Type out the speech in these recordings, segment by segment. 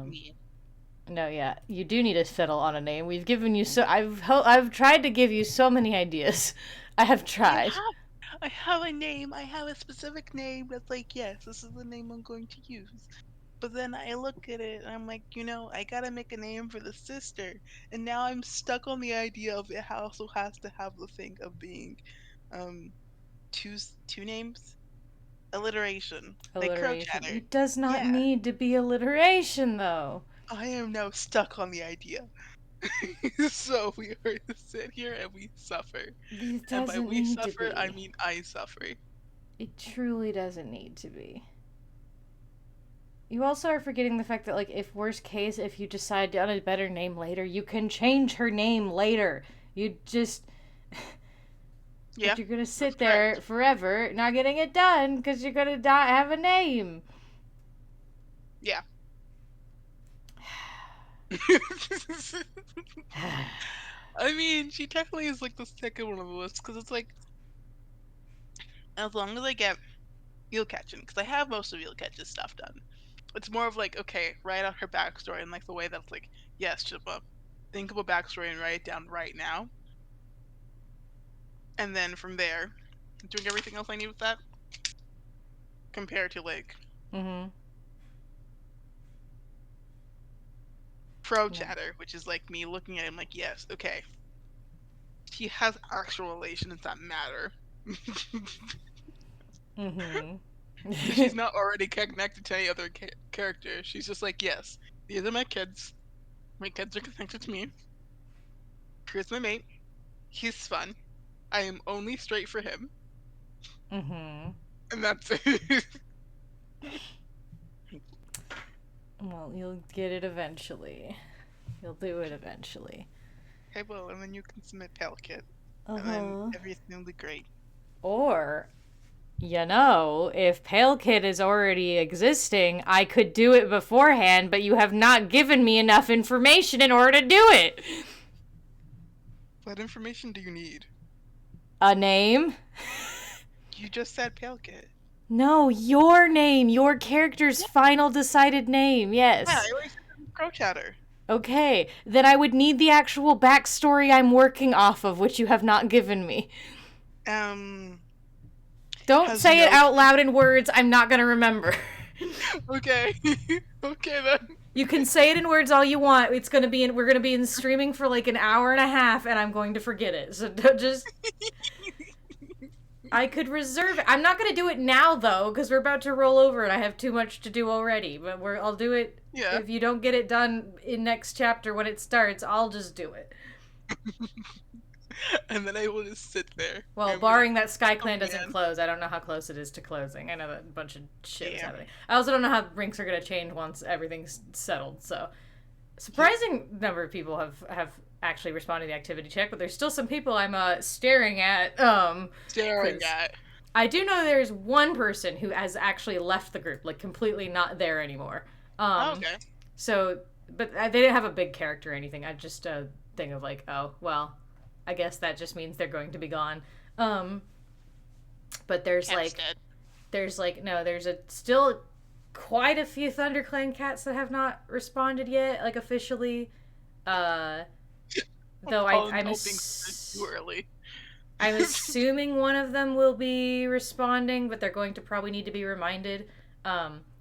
Yeah. No, yeah, you do need to settle on a name. We've given you so I've tried to give you so many ideas. I have I tried. I have a name. I have a specific name that's like, yes, this is the name I'm going to use. But then I look at it and I'm like, I gotta make a name for the sister. And now I'm stuck on the idea of it also has to have the thing of being um two names? Alliteration. Like crow Alliteration. chatter. It does not Yeah. need to be alliteration, though. I am now stuck on the idea. So we are to sit here and we suffer. It And by doesn't we need to suffer, I be. mean I suffer. It truly doesn't need to be. You also are forgetting the fact that, like, if worst case, if you decide on a better name later, you can change her name later. You just. Yeah, But you're gonna that's sit there correct. forever not getting it done because you're gonna die, have a name. Yeah. I mean, she technically is like the second one on the list because it's like, as long as I get Eel Catching, because I have most of Eel Catch's stuff done. It's more of like, okay, write out her backstory and like the way that's like, yes, Chippa, think of a backstory and write it down right now. And then from there, doing everything else I need with that, compared to like Mm-hmm. pro Yeah. chatter, which is like me looking at him like, yes, okay, he has actual relations that matter. Mm-hmm. So she's not already connected to any other character. She's just like, yes, these are my kids. My kids are connected to me. Here's my mate. He's fun. I am only straight for him. Mm-hmm. And that's it. Well, you'll get it eventually. You'll do it eventually. I will, and then you can submit Pale Kid. And then Uh-huh. everything will be great. Or, if Pale Kid is already existing, I could do it beforehand, but you have not given me enough information in order to do it. What information do you need? A name? You just said Pale Kid. No, your name. Your character's Yeah, final decided name, I yes. already said Crow Chatter. Okay, then I would need the actual backstory I'm working off of, which you have not given me. Um, Don't has say it no out kid. loud in words I'm not gonna remember. Okay. Okay then. You can say it in words all you want. We're gonna be in streaming for like an hour and a half, and I'm going to forget it. So just I could reserve it. I'm not gonna do it now though, because we're about to roll over, and I have too much to do already. But I'll do it Yeah. if you don't get it done in next chapter when it starts. I'll just do it. And then I will just sit there Well, and be like, barring that Sky oh Clan doesn't man. close, I don't know how close it is to closing. I know that a bunch of shit was Yeah. happening. I also don't know how ranks are going to change once everything's settled. So, Yeah. surprising number of people have actually responded to the activity check, but there's still some people I'm staring at. Staring Because at. I do know there's one person who has actually left the group, like completely not there anymore. Oh, Um, okay. so, but they didn't have a big character or anything. I just a thing of like, oh well, I guess that just means they're going to be gone. Um, but Cat's dead. there's a still quite a few ThunderClan cats that have not responded yet, like officially. Uh, though Hoping it's too early. I'm assuming one of them will be responding, but they're going to probably need to be reminded.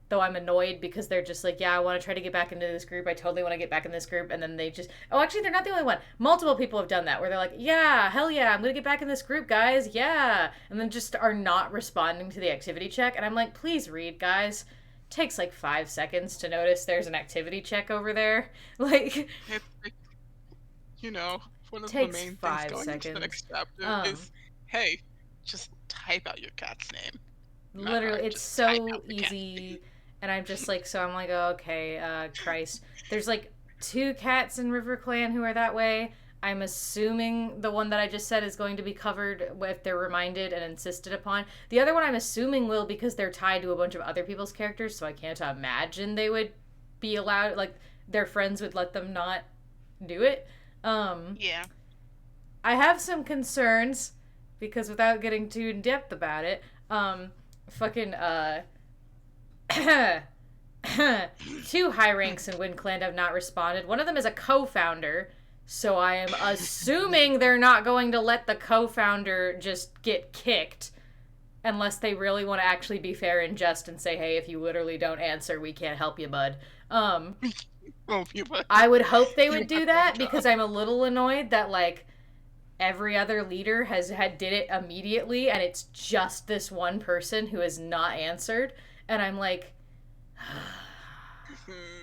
Though I'm annoyed because they're just like, yeah, I want to try to get back into this group. I totally want to get back in this group. And then they just, oh, actually, they're not the only one. Multiple people have done that where they're like, yeah, hell yeah, I'm going to get back in this group, guys. Yeah. And then just are not responding to the activity check. And I'm like, please read, guys. Takes like 5 seconds to notice there's an activity check over there. Like, It's like, you know, one of the takes main things five going into the seconds. next chapter Um, is, hey, just type out your cat's name. Not Literally, hard, it's just type so out the cat's name. easy. And I'm just like, so I'm like, oh, okay, Christ. There's like two cats in River Clan who are that way. I'm assuming the one that I just said is going to be covered if they're reminded and insisted upon. The other one I'm assuming will because they're tied to a bunch of other people's characters, so I can't imagine they would be allowed, like, their friends would let them not do it. Um, Yeah. I have some concerns because without getting too in depth about it, fucking Two high ranks in Wind Clan have not responded. One of them is a co-founder, so I am assuming they're not going to let the co-founder just get kicked unless they really want to actually be fair and just and say, hey, if you literally don't answer, we can't help you, bud. I would hope they would do that because I'm a little annoyed that, like, every other leader did it immediately and it's just this one person who has not answered. And I'm like,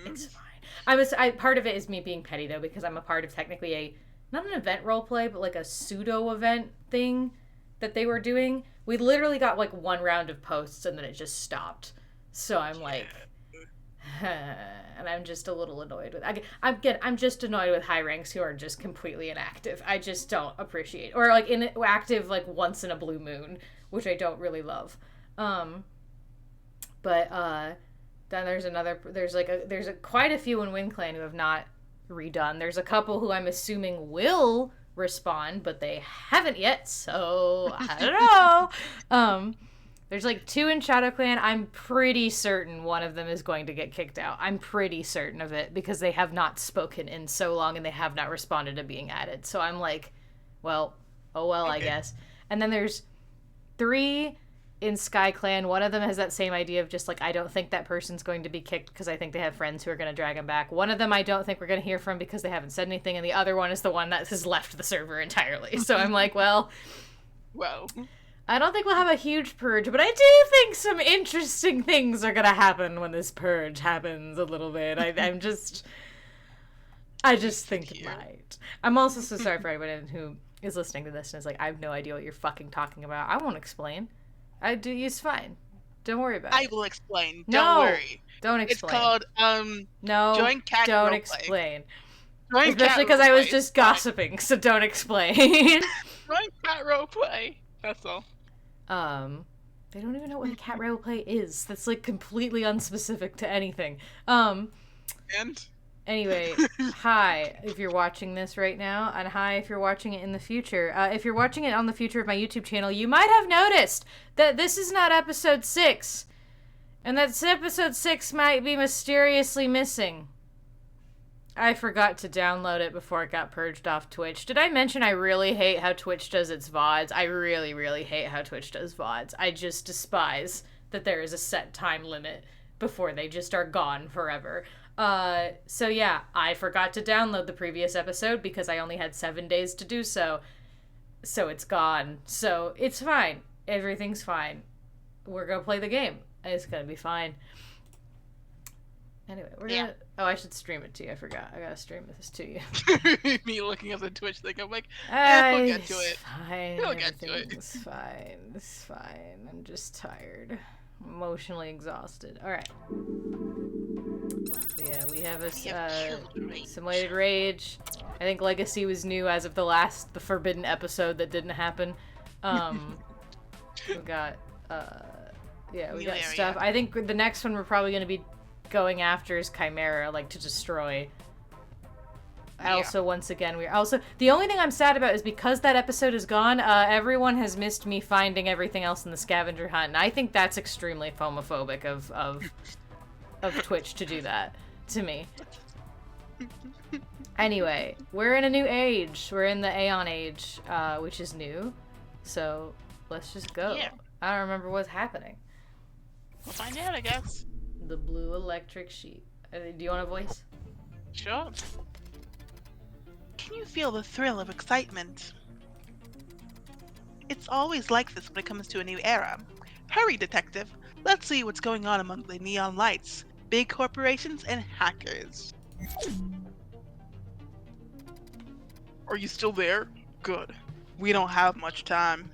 it's fine. Part of it is me being petty, though, because I'm a part of technically not an event roleplay, but like a pseudo event thing that they were doing. We literally got like one round of posts and then it just stopped. So I'm like, and I'm just a little annoyed with. I'm just annoyed with high ranks who are just completely inactive. I just don't appreciate, or like inactive like once in a blue moon, which I don't really love. But then there's quite a few in Wind Clan who have not redone. There's a couple who I'm assuming will respond, but they haven't yet, so I don't know. There's like two in Shadow Clan. I'm pretty certain one of them is going to get kicked out. I'm pretty certain of it because they have not spoken in so long and they have not responded to being added. So I'm like, well, oh well, okay. I guess. And then there's 3 in Sky Clan. One of them has that same idea of just like, I don't think that person's going to be kicked because I think they have friends who are going to drag them back. One of them I don't think we're going to hear from because they haven't said anything, and the other one is the one that has left the server entirely. So I'm like, well, I don't think we'll have a huge purge, but I do think some interesting things are going to happen when this purge happens a little bit. I just think it might. I'm also so sorry for anyone who is listening to this and is like, I have no idea what you're fucking talking about. I won't explain. It's fine. Don't worry about it. I will explain. Don't worry. Don't explain. It's called, no, Join Cat don't Roleplay. Explain. Join Especially because I was just gossiping, so don't explain. Join Cat Roleplay. That's all. They don't even know what a cat roleplay is. That's like completely unspecific to anything. And? Anyway, hi if you're watching this right now, and hi if you're watching it in the future. If you're watching it on the future of my YouTube channel, you might have noticed that this is not episode 6. And that episode 6 might be mysteriously missing. I forgot to download it before it got purged off Twitch. Did I mention I really hate how Twitch does its VODs? I really, really hate how Twitch does VODs. I just despise that there is a set time limit before they just are gone forever. So yeah, I forgot to download the previous episode because I only had 7 days to do so. So it's gone. So it's fine. Everything's fine. We're gonna play the game. It's gonna be fine. Anyway, we're gonna... Oh, I should stream it to you. I forgot. I gotta stream this to you. Me looking at the Twitch thing, I'm like, we'll get to it. Fine. We'll get to it. It's fine. It's fine. I'm just tired. I'm emotionally exhausted. Alright. So yeah, we have a simulated rage. I think Legacy was new as of the Forbidden episode that didn't happen. We got, we got stuff. I think the next one we're probably gonna be going after is Chimera, like to destroy. Also, once again, the only thing I'm sad about is because that episode is gone, everyone has missed me finding everything else in the scavenger hunt, and I think that's extremely homophobic of Twitch to do that to me. Anyway, we're in a new age. We're in the Aeon age, which is new. So let's just go. Yeah. I don't remember what's happening. We'll find out, I guess. The blue electric sheep. Do you want a voice? Sure. Can you feel the thrill of excitement? It's always like this when it comes to a new era. Hurry, detective. Let's see what's going on among the neon lights, big corporations, and hackers. Are you still there? Good. We don't have much time.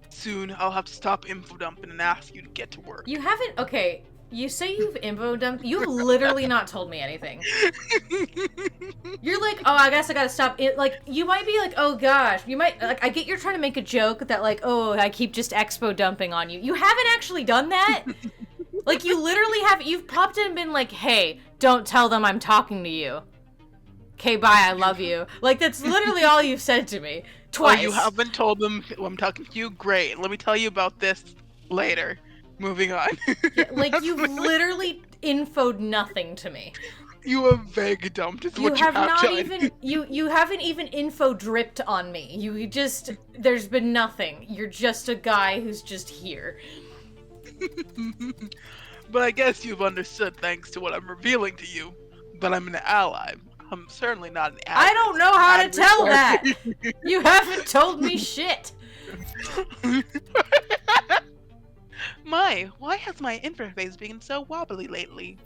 Soon, I'll have to stop info dumping and ask you to get to work. You haven't... Okay, you say you've info dumped. You've literally not told me anything. You're like, oh, I guess I gotta stop it. Like, you might be like, oh gosh. You might... Like, I get you're trying to make a joke that like, oh, I keep just expo dumping on you. You haven't actually done that. Like, you literally have... You've popped in and been like, hey, don't tell them I'm talking to you. Okay, bye, I love you. Like, that's literally all you've said to me. Twice. Oh, you haven't told them I'm talking to you? Great. Let me tell you about this later. Moving on. Yeah, like That's you've literally infoed nothing to me. you have vague dumped is You what you have have not done. even you haven't even info dripped on me. You just there's been nothing. You're just a guy who's just here. But I guess you've understood thanks to what I'm revealing to you. That I'm an ally. I'm certainly not an I don't adversary. know how to tell that. You haven't told me shit. Why has my interface been so wobbly lately?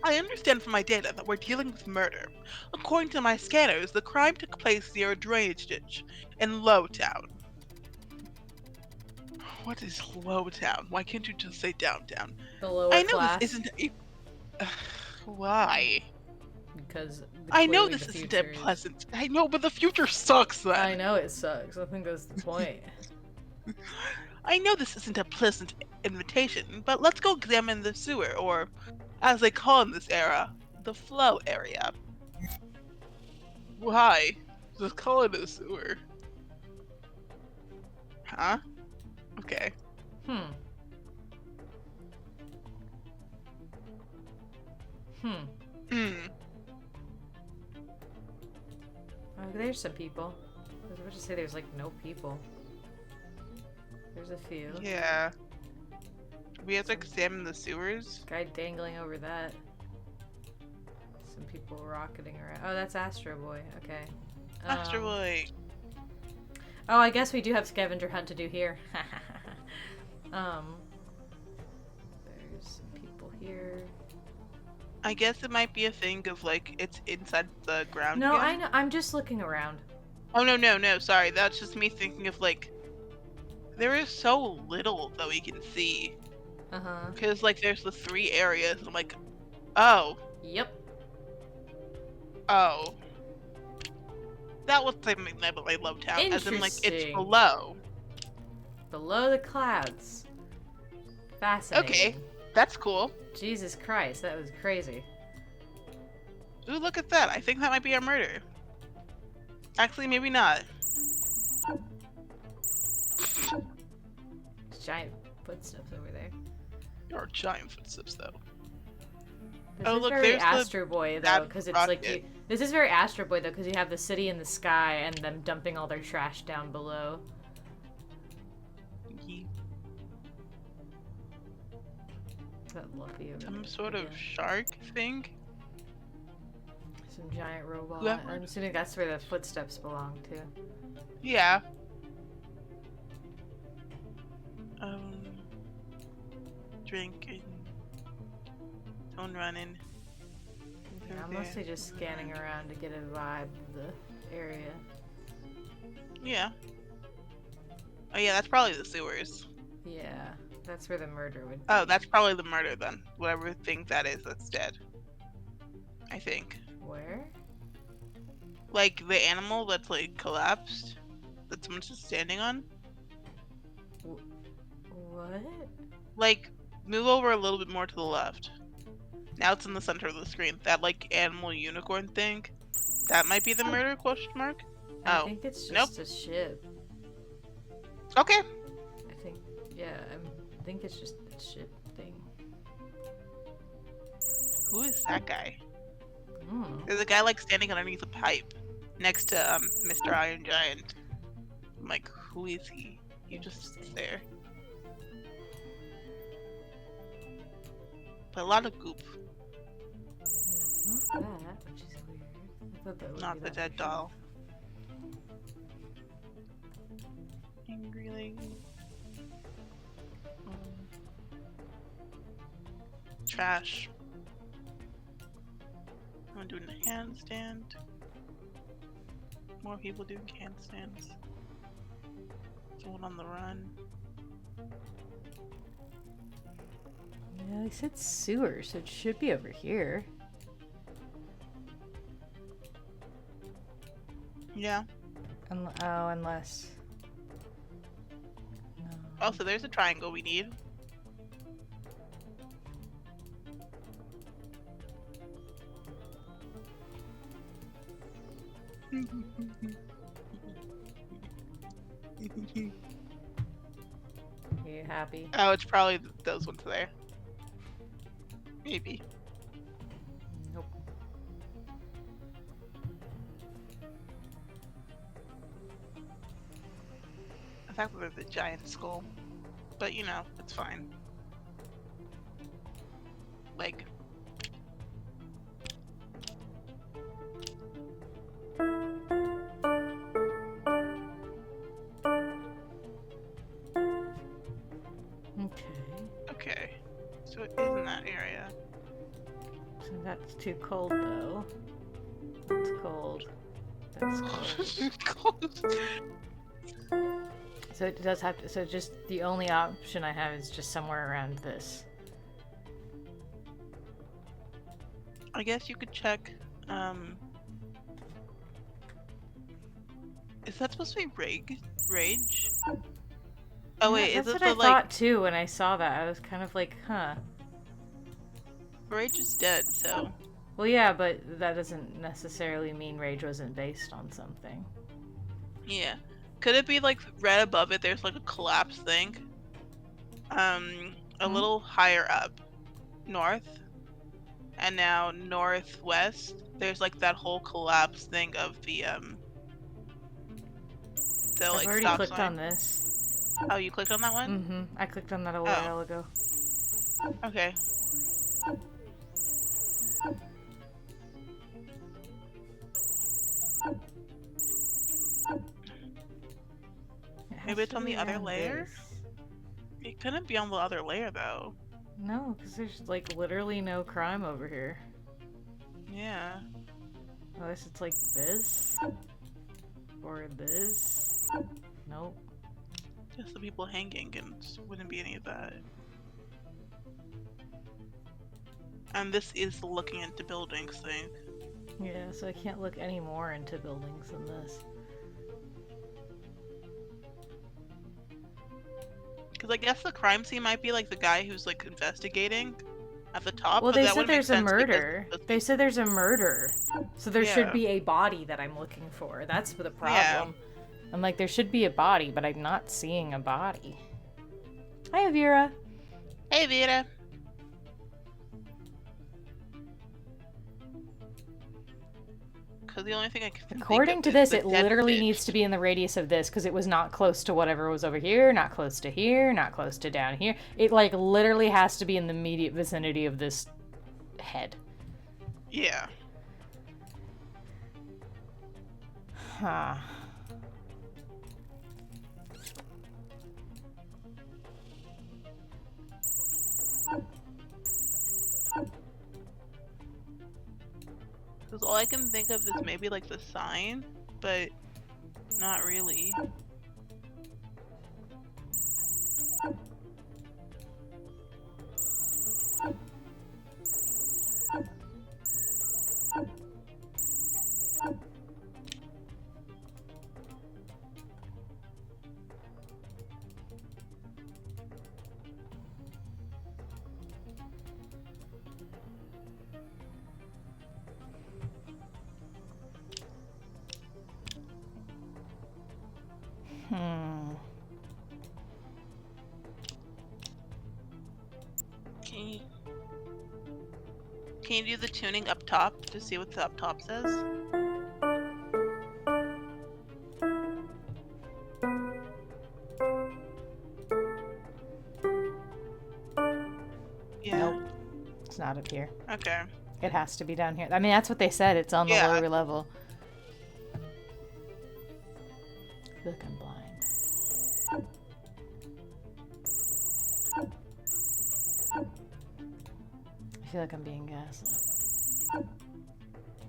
I understand from my data that we're dealing with murder. According to my scanners, the crime took place near a drainage ditch in Lowtown. What is Lowtown? Why can't you just say downtown? The lower I know this class, isn't a. Why? because I know clearly this the isn't a future is. pleasant. I know, but the future sucks I then. know it sucks. I think that's the point. I know this isn't a pleasant invitation, but let's go examine the sewer, or as they call in this era, the flow area. Why? Just call it a sewer. Huh? Okay. Hmm. Hmm. Hmm. Oh, there's some people. I was about to say there's like no people. There's a few. Yeah. We have to examine the sewers. Guy dangling over that. Some people rocketing around. Oh, that's Astro Boy. Okay. Astro Boy. Oh, I guess we do have scavenger hunt to do here. um, there's some people here. I guess it might be a thing of like it's inside the ground. No, again. I know. I'm just looking around. Oh no! Sorry, that's just me thinking of like there is so little that we can see. Because like there's the 3 areas. And I'm like, oh, Yep. oh. That was something that I love town. As in like it's Interesting. below. Below the clouds. Fascinating. Okay, that's cool. Jesus Christ, that was crazy. Ooh, look at that. I think that might be a murder. Actually, maybe not. Giant footsteps over there. There are giant footsteps though. This Oh, is look, very there's Astro Boy though, that because it's like rocket. this is very Astro Boy though, because you have the city in the sky and them dumping all their trash down below. That Luffy over Some there sort of again. shark thing. Some giant robot. Whoever- I'm assuming that's where the footsteps belong to. Yeah. Drinking. Don't running. Yeah, I'm mostly just scanning around to get a vibe of the area. Yeah. Oh yeah, that's probably the sewers. Yeah, that's where the murder would be. Oh, that's probably the murder then. Whatever thing that is that's dead. I think. Where? Like the animal that's like collapsed that someone's just standing on. What? Like move over a little bit more to the left. Now it's in the center of the screen. That like animal unicorn thing. That might be the murder question mark. I Oh. think it's Nope. just a ship. Okay. I think, yeah, I think it's just a ship thing. Who is that guy? Mm. There's a guy like standing underneath a pipe next to Mr. Iron Giant. I'm like, who is he? He just sits there. But a lot of goop. It's not that, which is weird. I thought that would Not be the that dead for sure. doll. Angry lady. Trash. I'm doing a handstand. More people doing handstands. Someone on the run. Yeah, they said sewer, so it should be over here. Yeah. Oh, unless. No. Also, there's a triangle we need. Are you happy? Oh, it's probably those ones there. Maybe. Nope. I thought we were the giant skull. But you know, it's fine. Like. Okay. Okay. So it is in that area. So that's too cold, though. That's cold. That's cold. So it does have to. So just the only option I have is just somewhere around this. I guess you could check. Is that supposed to be Rage? Oh wait, That's is what it I the thought too when I saw that. I was kind of like, huh. Rage is dead, so. Well, yeah, but that doesn't necessarily mean Rage wasn't based on something. Yeah. Could it be like right above it? There's like a collapse thing. A little higher up, north, and now northwest. There's like that whole collapse thing of the I've like already stop clicked sign. on this. Oh, you clicked on that one? Mm-hmm. I clicked on that a while ago. Okay. Maybe it's on the other layer? It couldn't be on the other layer though. No, because there's like literally no crime over here. Yeah. Unless it's like this. Or this. Nope. Just the people hanging, and wouldn't be any of that. And this is the looking into buildings thing. Yeah, so I can't look any more into buildings than this. Because I guess the crime scene might be like the guy who's like investigating at the top. Well, but they that said wouldn't make there's a sense murder. They said there's a murder. So there should Yeah. be a body that I'm looking for. That's the problem. Yeah. I'm like, there should be a body, but I'm not seeing a body. Hi, Vera. Hey, Vera. Because the only thing I can According to this, it literally needs to be in the radius of this because it was not close to whatever was over here, not close to here, not close to down here. It like literally has to be in the immediate vicinity of this head. Yeah. Huh. Because all I can think of is maybe like the sign, but not really. Can you do the tuning up top to see what the up top says? Yeah. Nope. It's not up here. Okay. It has to be down here. I mean, that's what they said. It's on the lower level. I feel like I'm blind. I feel like I'm being gaslit.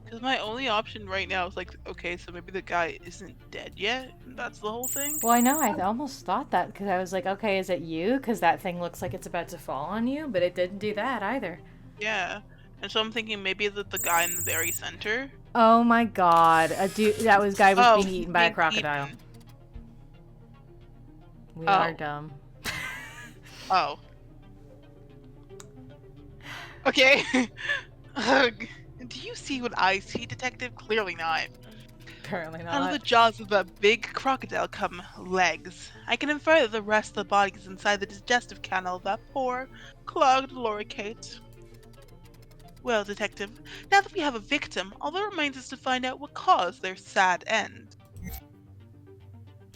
Because my only option right now is like, okay, so maybe the guy isn't dead yet? That's the whole thing? Well, I know. I almost thought that because I was like, okay, is it you? Because that thing looks like it's about to fall on you, but it didn't do that either. Yeah. And so I'm thinking maybe is it the guy in the very center? Oh my god. A dude, that guy was being eaten by a crocodile. Eaten. We are dumb. Oh. Okay. Do you see what I see, detective? Clearly not. Apparently Out of not. the jaws of that big crocodile come legs. I can infer that the rest of the body is inside the digestive canal of that poor, clogged loricate. Well, Detective, now that we have a victim, all that remains is to find out what caused their sad end.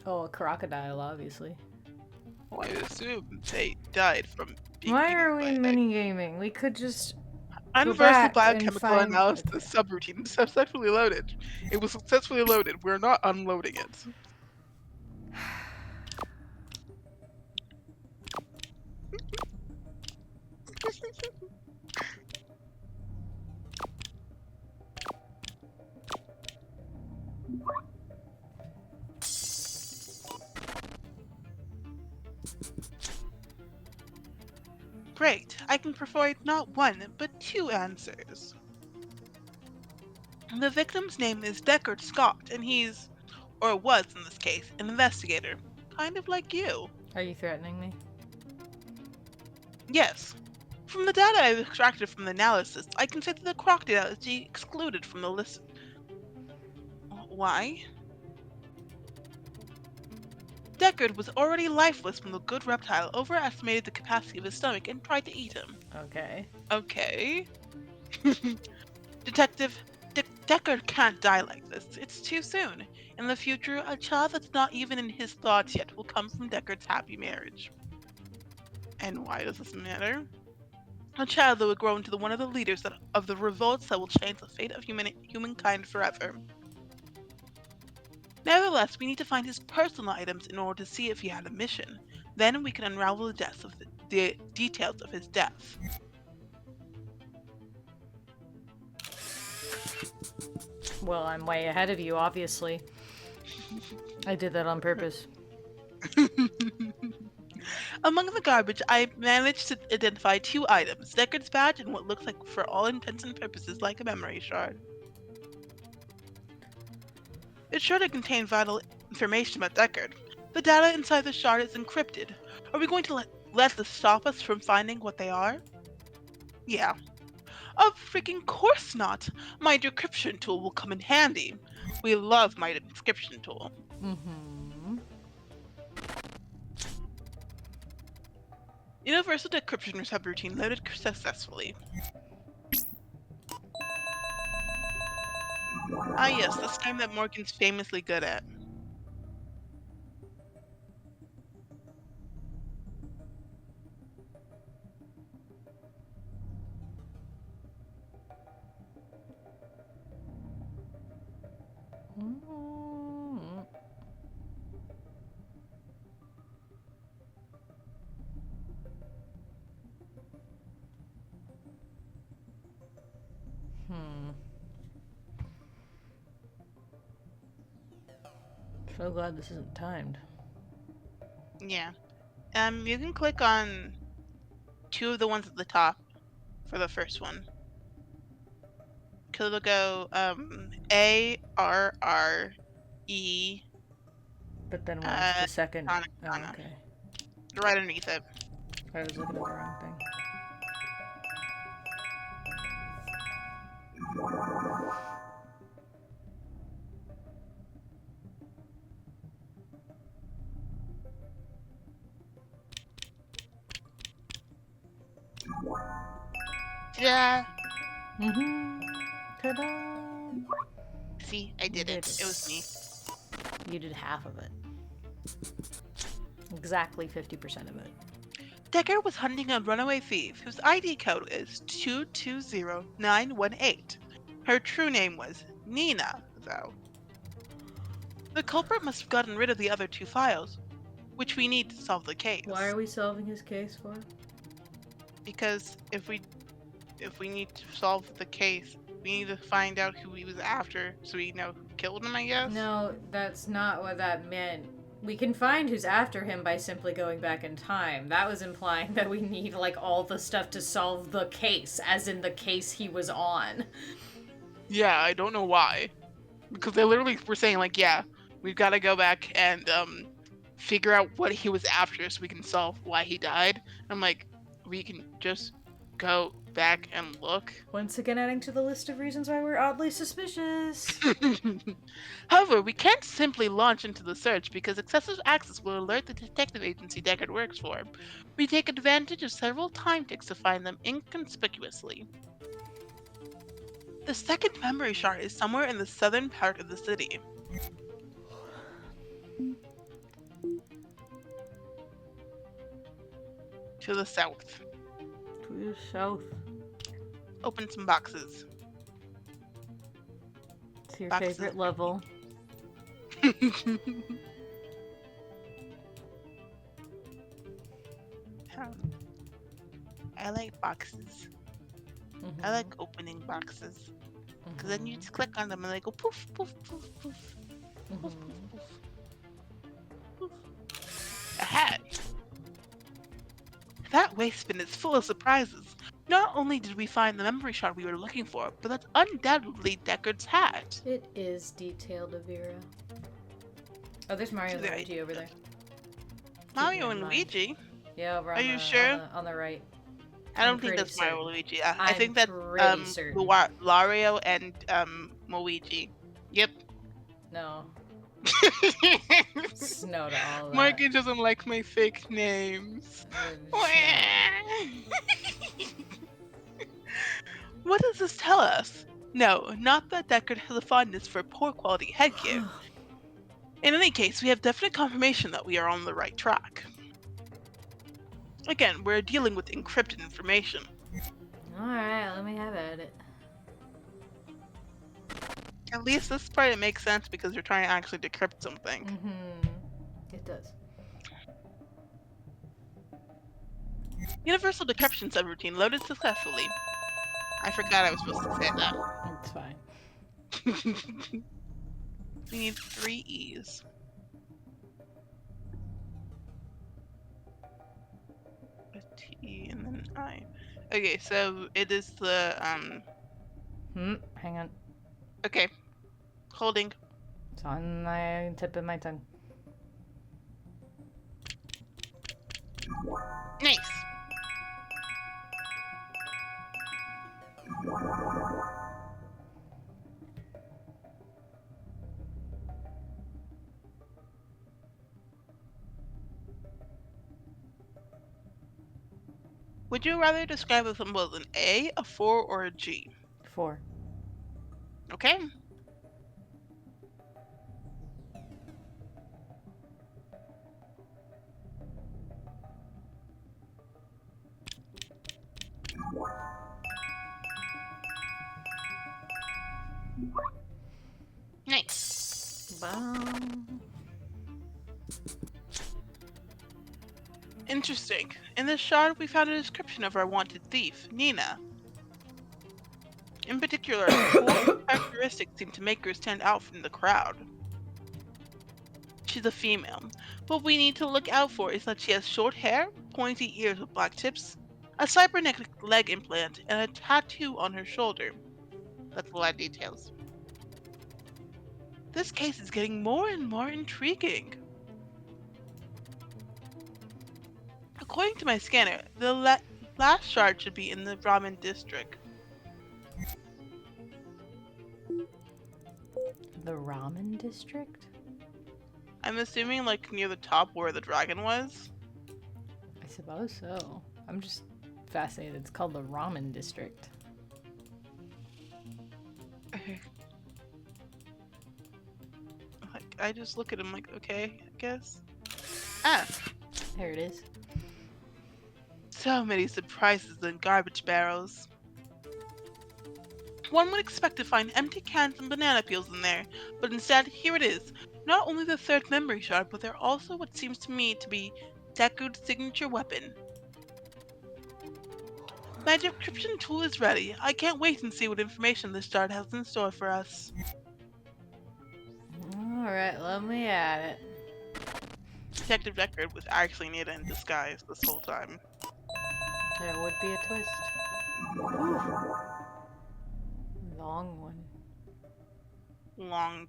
Oh, a crocodile, obviously. Well, I assume they died from being Why eaten are we by eggs. minigaming? We could just go Universal back and biochemical find. analysis Okay. subroutine successfully loaded. It was successfully loaded. We're not unloading it. Great. I can provide not one, but two answers. The victim's name is Deckard Scott, and he's, or was in this case, an investigator. Kind of like you. Are you threatening me? Yes. From the data I've extracted from the analysis, I can say that the crocodile is excluded from the list. Why? Deckard was already lifeless when the good reptile overestimated the capacity of his stomach and tried to eat him. Okay. Okay. Detective, Deckard can't die like this. It's too soon. In the future, a child that's not even in his thoughts yet will come from Deckard's happy marriage. And why does this matter? A child that will grow into one of the leaders of the revolts that will change the fate of humankind forever. Nevertheless, we need to find his personal items in order to see if he had a mission. Then we can unravel the details of his death. Well, I'm way ahead of you, obviously. I did that on purpose. Among the garbage, I managed to identify two items, Deckard's badge and what looks like, for all intents and purposes, like a memory shard. It's sure to contain vital information about Deckard. The data inside the shard is encrypted. Are we going to let this stop us from finding what they are? Yeah. Of freaking course not! My decryption tool will come in handy. We love my decryption tool. Mm-hmm. Universal decryption subroutine loaded successfully. Ah yes, this game that Morgan's famously good at. Mm-hmm. Hmm. So glad this isn't timed. Yeah. You can click on two of the ones at the top for the first one. Cause it'll go ARRE But then where's the second? Donna, Oh, Donna, okay. right underneath it. I was looking at the wrong thing. Yeah. Mm-hmm. Ta-da! See, I did it. It was me. You did half of it. Exactly 50% of it. Decker was hunting a runaway thief whose ID code is 220918. Her true name was Nina, though. The culprit must have gotten rid of the other two files, which we need to solve the case. Why are we solving his case for? Because if we need to solve the case, we need to find out who he was after so we know who killed him, I guess. No, that's not what that meant. We can find who's after him by simply going back in time. That was implying that we need, like, all the stuff to solve the case, as in the case he was on. Yeah, I don't know why. Because they literally were saying, like, yeah, we've got to go back and figure out what he was after so we can solve why he died. I'm like, we can just go back and look. Once again, adding to the list of reasons why we're oddly suspicious. However, we can't simply launch into the search because excessive access will alert the detective agency Deckard works for. We take advantage of several time ticks to find them inconspicuously. The second memory shard is somewhere in the southern part of the city. To the south. To the south. Open some boxes. It's your Boxes. favorite level. I like boxes. I like opening boxes. Because then you just click on them and they go poof, poof, poof, poof. Poof, poof, poof. Poof. A hat. That waste bin is full of surprises. Not only did we find the memory shard we were looking for, but that's undoubtedly Deckard's hat. It is detailed, Avira. Oh, there's Mario and Luigi over there. Mario and Luigi? Yeah, over on Are you sure? On the right. I don't think that's Mario and Luigi. I I'm think that's Lario and Luigi. Yep. No. Snow to all that. Marky doesn't like my fake names. What does this tell us? No, not that Deckard has a fondness for poor quality headgear. In any case, we have definite confirmation that we are on the right track. Again, we're dealing with encrypted information. Alright, let me have at it. At least this part it makes sense because you're trying to actually decrypt something. It does. Universal decryption subroutine loaded successfully. I forgot I was supposed to say that. It's fine. We need 3 E's. A T and then an I. Okay, so it is the hang on. Okay. Holding. It's on my tip of my tongue. Nice. Would you rather describe a symbol as an A, a 4, or a G? 4. Okay. Nice. Interesting. In this shard, we found a description of our wanted thief, Nina. In particular, 4 characteristics seem to make her stand out from the crowd. She's a female. What we need to look out for is that she has short hair, pointy ears with black tips, a cybernetic leg implant, and a tattoo on her shoulder. That's a lot of details. This case is getting more and more intriguing. According to my scanner, the last shard should be in the Ramen district. The Ramen district? I'm assuming like near the top where the dragon was. I suppose so. I'm just fascinated. It's called the Ramen district. Like, I just look at him like, okay, I guess. Ah! There it is. So many surprises in garbage barrels. One would expect to find empty cans and banana peels in there, but instead, here it is. Not only the 3rd memory shard, but they're also what seems to me to be Deckard's signature weapon. My decryption tool is ready. I can't wait and see what information this shard has in store for us. Alright, let me at it. Detective Deckard was actually Nina in disguise this whole time. There would be a twist. Ooh. Long one. Long.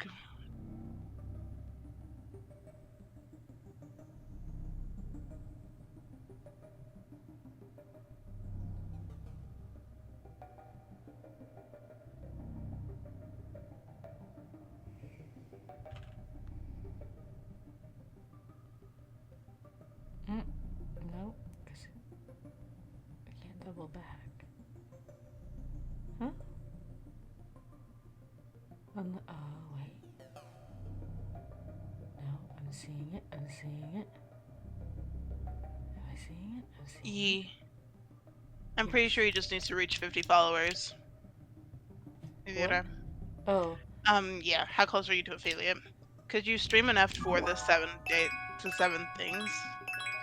Oh, wait. No, I'm seeing it. I'm seeing it. Am I seeing it? I'm seeing it. I'm pretty sure he just needs to reach 50 followers. What? Oh. Yeah. How close are you to affiliate? Because you stream enough for the 7 things.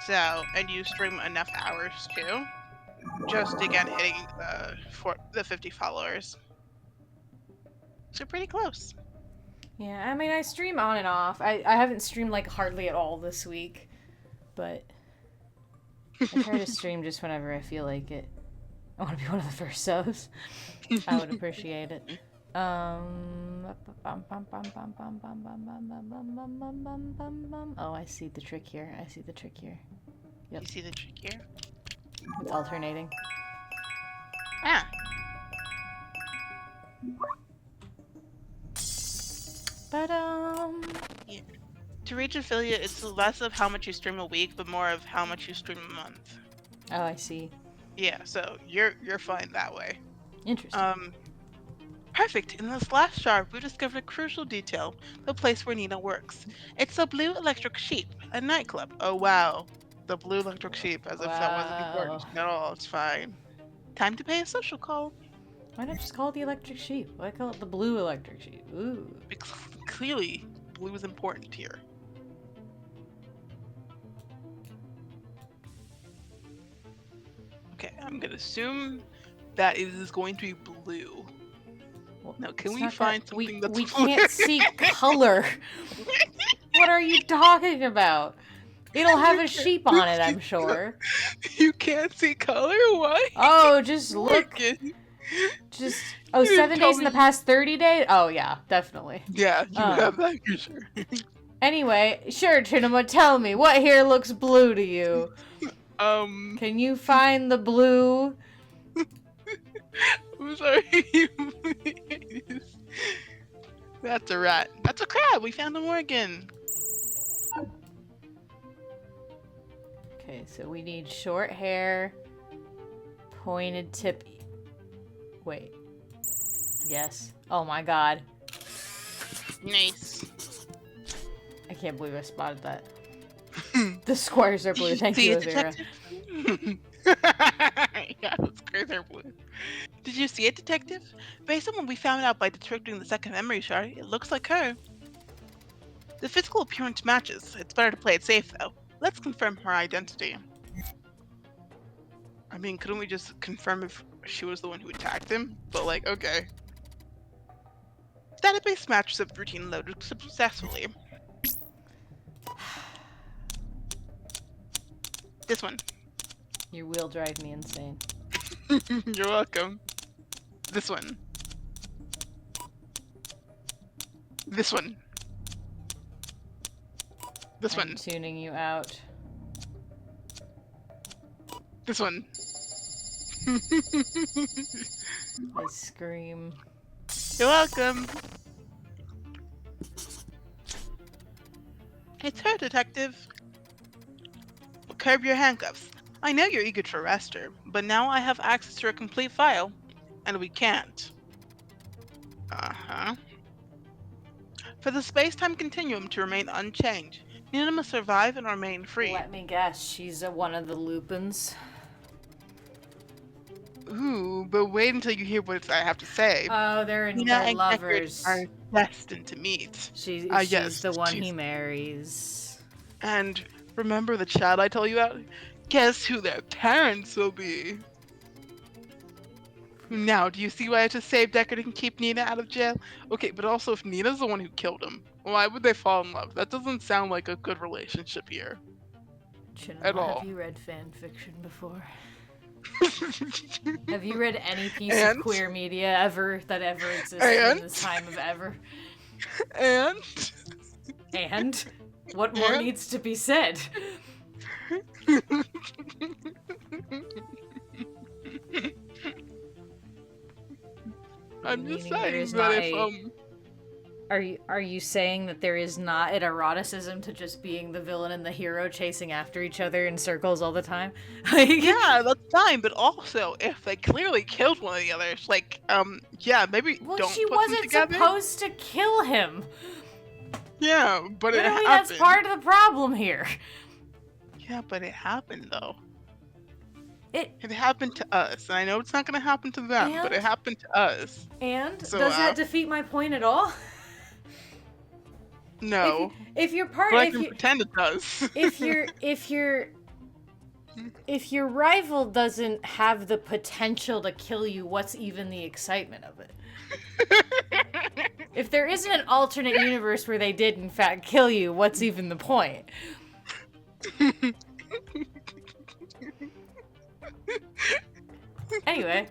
So, and you stream enough hours too, just again hitting for the 50 followers. So pretty close. Yeah, I mean, I stream on and off. I haven't streamed like hardly at all this week, but I try to stream just whenever I feel like it. I want to be one of the first subs. I would appreciate it. Oh, I see the trick here. I see the trick here. Yep. You see the trick here? It's alternating. Ah. Yeah. To reach affiliate, it's less of how much you stream a week, but more of how much you stream a month. Oh, I see. Yeah, so you're fine that way. Interesting. Perfect. In this last jar, we discovered a crucial detail: the place where Nina works. It's the Blue Electric Sheep, a nightclub. Oh wow, the Blue Electric Sheep, as if that wasn't important at all. It's fine. Time to pay a social call. Why not just call it the Electric Sheep? Why call it the Blue Electric Sheep? Ooh. Because clearly, blue is important here. Okay, I'm gonna assume that it is going to be blue. Well, now, can we find something that's we blue? can't see color. What are you talking about? It'll have a sheep on it, I'm sure. You can't see color? Why? Oh, just look. Just 7 days in the past 30 days? Oh yeah, definitely. Yeah, you have that for sure. Anyway, sure, Chinema, tell me, what here looks blue to you? Can you find the blue? I'm sorry. That's a rat. That's a crab. We found an organ. Okay, so we need short hair, pointed tip. Wait. Yes. Oh my god. Nice. I can't believe I spotted that. The squares are blue. Thank you, Azira. Yeah, the squares are blue. Did you see it, detective? Based on what we found out by detecting the second memory shard, it looks like her. The physical appearance matches. It's better to play it safe, though. Let's confirm her identity. I mean, couldn't we just confirm if she was the one who attacked him? But, like, okay. Database match subroutine loaded successfully. This one. Your wheel drive me insane. You're welcome. This one. This one. This I'm one. tuning you out. This one. I scream. You're welcome. It's her, detective. Curb your handcuffs. I know you're eager to arrest her, but now I have access to her complete file, and we can't. Uh-huh. For the space-time continuum to remain unchanged, Nina must survive and remain free. Let me guess, she's one of the Lupins. Ooh, but wait until you hear what I have to say. Oh, they're Nina and lovers. Deckard are destined to meet. She's Yes, the one he marries. And remember the child I told you about? Guess who their parents will be? Now, do you see why I had to save Deckard and keep Nina out of jail? Okay, but also if Nina's the one who killed him, why would they fall in love? That doesn't sound like a good relationship here. Chinema, at all. Have you read fan fiction before? Have you read any piece of queer media ever that ever existed in this time of ever? And? What more needs to be said? I'm just saying that if are you saying that there is not an eroticism to just being the villain and the hero chasing after each other in circles all the time? Like, Yeah, that's fine, but also if they clearly killed one of the others, like, yeah, maybe well, she don't put them wasn't together. supposed to kill him. Yeah, but it Literally, that's happened. part of the problem here. Yeah, but it happened though. It It happened to us, and I know it's not gonna happen to them, but it and happened to us. and So, does that defeat my point at all? If no, if you're part but I can pretend it does. if you're if you're if your rival doesn't have the potential to kill you, what's even the excitement of it? If there isn't an alternate universe where they did in fact kill you, what's even the point? Anyway,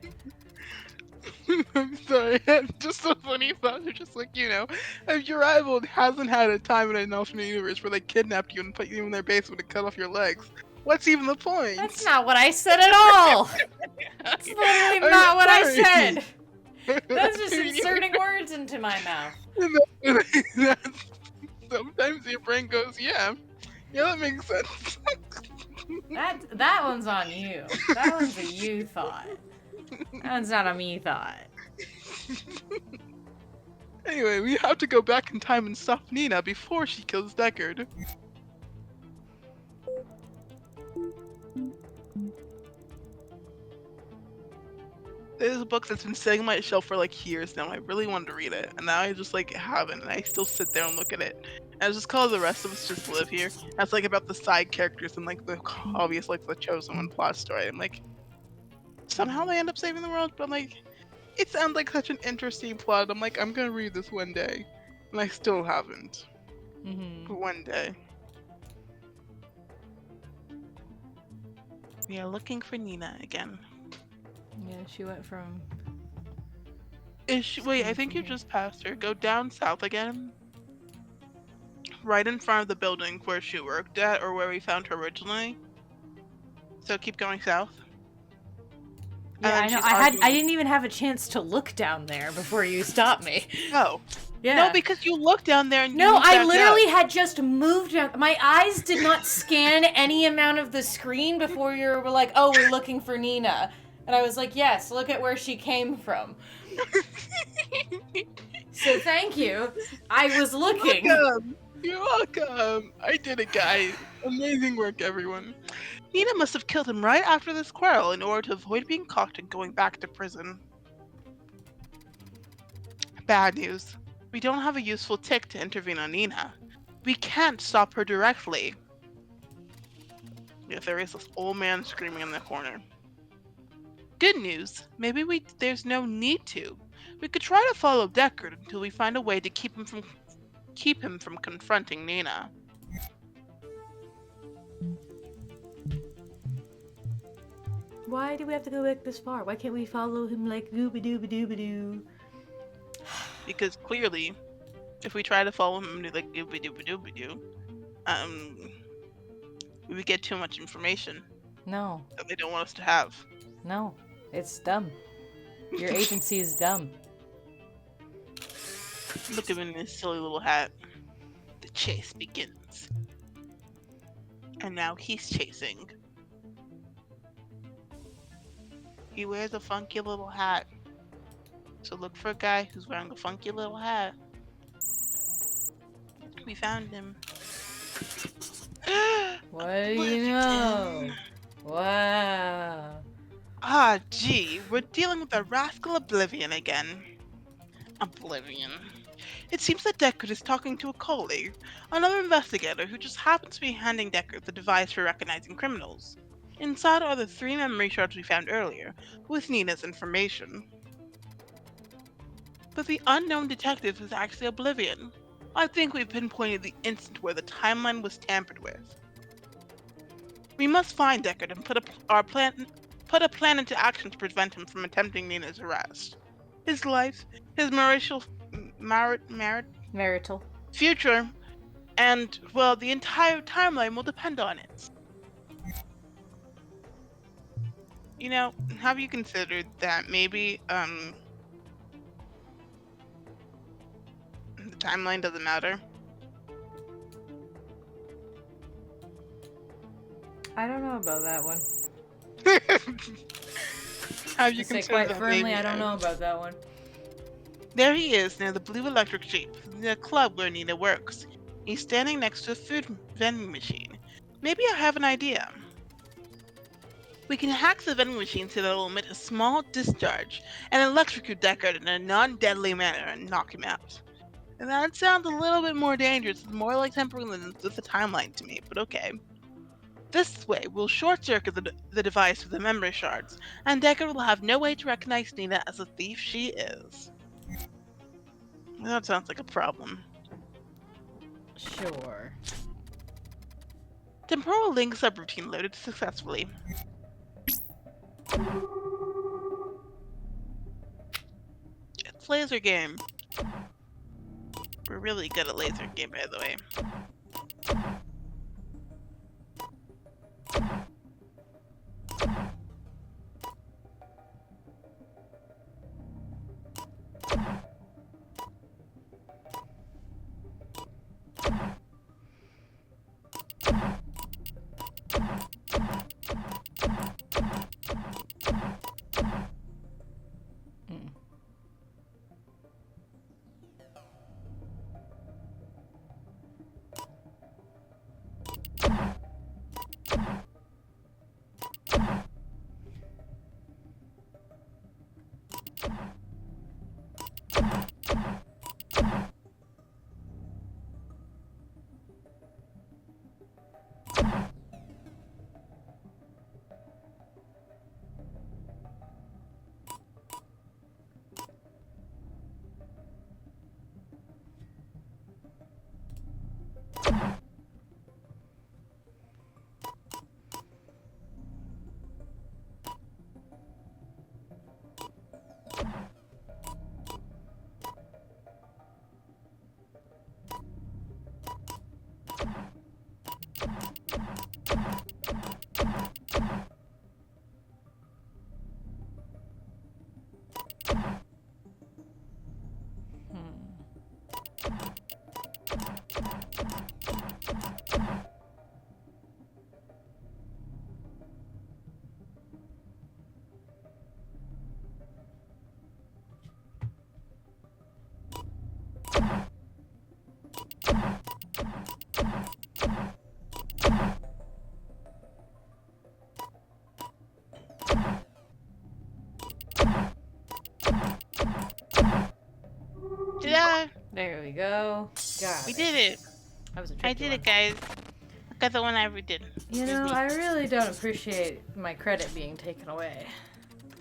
I'm sorry, just so funny thought. They're just like, if your rival hasn't had a time in an alternate universe where they kidnapped you and put you in their basement and cut off your legs, what's even the point? that's not what I said at all. That's literally I'm not what I sorry. said. That's just inserting words into my mouth. Sometimes your brain goes, yeah, that makes sense. That one's on you. That one's a you thought. That one's not a me thought. Anyway, we have to go back in time and stop Nina before she kills Deckard. There's a book that's been sitting on my shelf for like years now. I really wanted to read it, and now I just like haven't, and I still sit there and look at it. And it's just called The Rest of Us Just Live Here. That's like about the side characters and like the obvious like the chosen one plot story. I'm like, somehow they end up saving the world, but I'm like, it sounds like such an interesting plot. I'm like, I'm gonna read this one day, and I still haven't. Mm-hmm. One day. We are looking for Nina again. Yeah, she went from. Wait, I think you just passed her. Go down south again. Right in front of the building where she worked at, or where we found her originally. So keep going south. Yeah, I know. I didn't even have a chance to look down there before you stopped me. Oh. Yeah. No, because you looked down there and no, moved I back literally up. had just moved down. My eyes did not scan any amount of the screen before you were like, "Oh, we're looking for Nina," and I was like, "Yes, look at where she came from." So thank you. I was looking. You're welcome. I did it, guys. Amazing work, everyone. Nina must have killed him right after this quarrel in order to avoid being caught and going back to prison. Bad news. We don't have a useful tick to intervene on Nina. We can't stop her directly. If there is this old man screaming in the corner. Good news. Maybe there's no need to. We could try to follow Deckard until we find a way to keep him from confronting Nina. Why do we have to go back this far? Why can't we follow him like gooba dooba dooba doo? Because clearly, if we try to follow him like gooba dooba dooba doo, we would get too much information No. that they don't want us to have. No. It's dumb. Your agency is dumb. Look at him in his silly little hat. The chase begins. And now he's chasing. He wears a funky little hat. So look for a guy who's wearing a funky little hat. We found him. What do you know? Wow. Ah, gee, we're dealing with a rascal Oblivion again. Oblivion. It seems that Deckard is talking to a colleague, another investigator who just happens to be handing Deckard the device for recognizing criminals. Inside are the 3 memory shards we found earlier, with Nina's information. But the unknown detective is actually Oblivion. I think we've pinpointed the instant where the timeline was tampered with. We must find Deckard and put a plan into action to prevent him from attempting Nina's arrest. His life, his marital future, and, well, the entire timeline will depend on it. You know, have you considered that maybe, The timeline doesn't matter. I don't know about that one. Have you To say considered quite that firmly, maybe? I don't know about that one. There he is near the blue electric jeep, the club where Nina works. He's standing next to a food vending machine. Maybe I have an idea. We can hack the vending machine so that it will emit a small discharge and electrocute Deckard in a non-deadly manner and knock him out. And that sounds a little bit more dangerous, more like tampering with the timeline to me, but okay. This way, we'll short-circuit the device with the memory shards, and Deckard will have no way to recognize Nina as the thief she is. That sounds like a problem. Sure. Temporal link subroutine loaded successfully. It's laser game. We're really good at laser game, by the way. Ta-da! There we go. Got We it. did it. That was a I tricky did one. it, guys. I got the one I ever did. You know, I really don't appreciate my credit being taken away.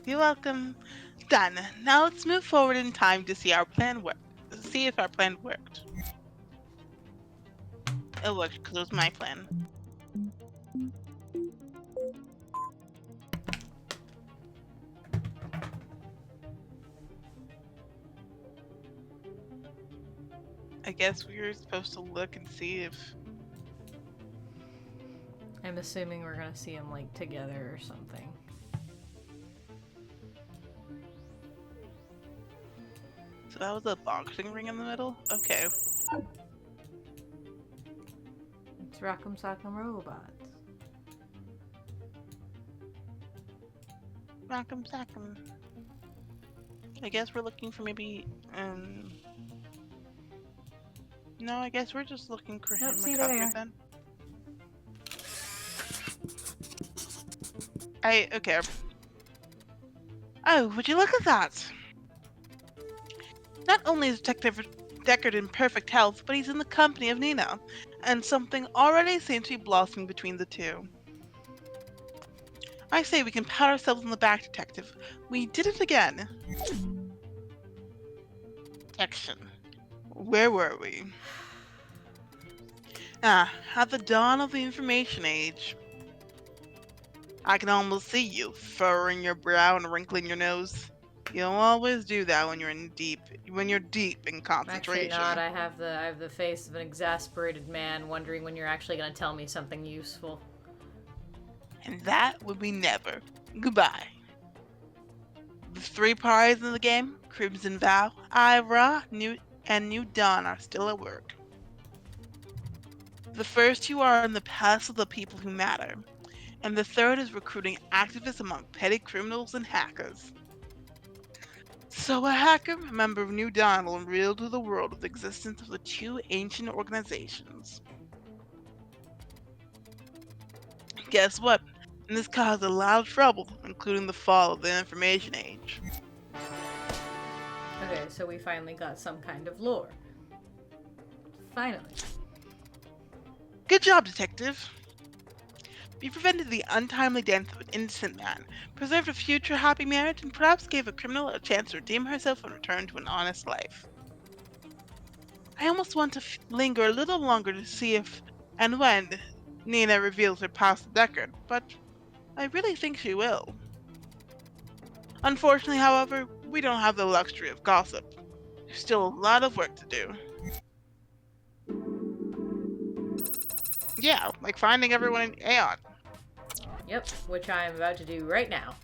You're welcome. Done. Now let's move forward in time to see our plan work. See if our plan worked. It worked because it was my plan. I guess we were supposed to look and see if. I'm assuming we're gonna see them like together or something. So that was a boxing ring in the middle? Okay. It's Rock'em Sock'em Robots. Rock'em sock'em. I guess we're looking for maybe. No, I guess we're just looking for Nope, him see, recovery there. then. Okay. Oh, would you look at that? Not only is Detective Deckard in perfect health, but he's in the company of Nina, and something already seems to be blossoming between the two. I say we can pat ourselves on the back, Detective. We did it again. Detection. Where were we? At the dawn of the information age. I can almost see you, furrowing your brow and wrinkling your nose. You'll always do that when you're deep in Actually concentration. not. I have the face of an exasperated man wondering when you're actually gonna tell me something useful. And that would be never. Goodbye. The three parties in the game, Crimson Vow, Ivra, and New Dawn are still at work. The first two are on the paths of the people who matter, and the third is recruiting activists among petty criminals and hackers. So a hacker, member of New Dawn, will reveal to the world the existence of the two ancient organizations. Guess what? And this caused a lot of trouble, including the fall of the information age. Okay, so we finally got some kind of lore. Finally. Good job, detective. You prevented the untimely death of an innocent man, preserved a future happy marriage, and perhaps gave a criminal a chance to redeem herself and return to an honest life. I almost want to linger a little longer to see if and when Nina reveals her past to Deckard, but I really think she will. Unfortunately, however, we don't have the luxury of gossip. There's still a lot of work to do. Yeah, like finding everyone in Aeon. Yep, which I am about to do right now.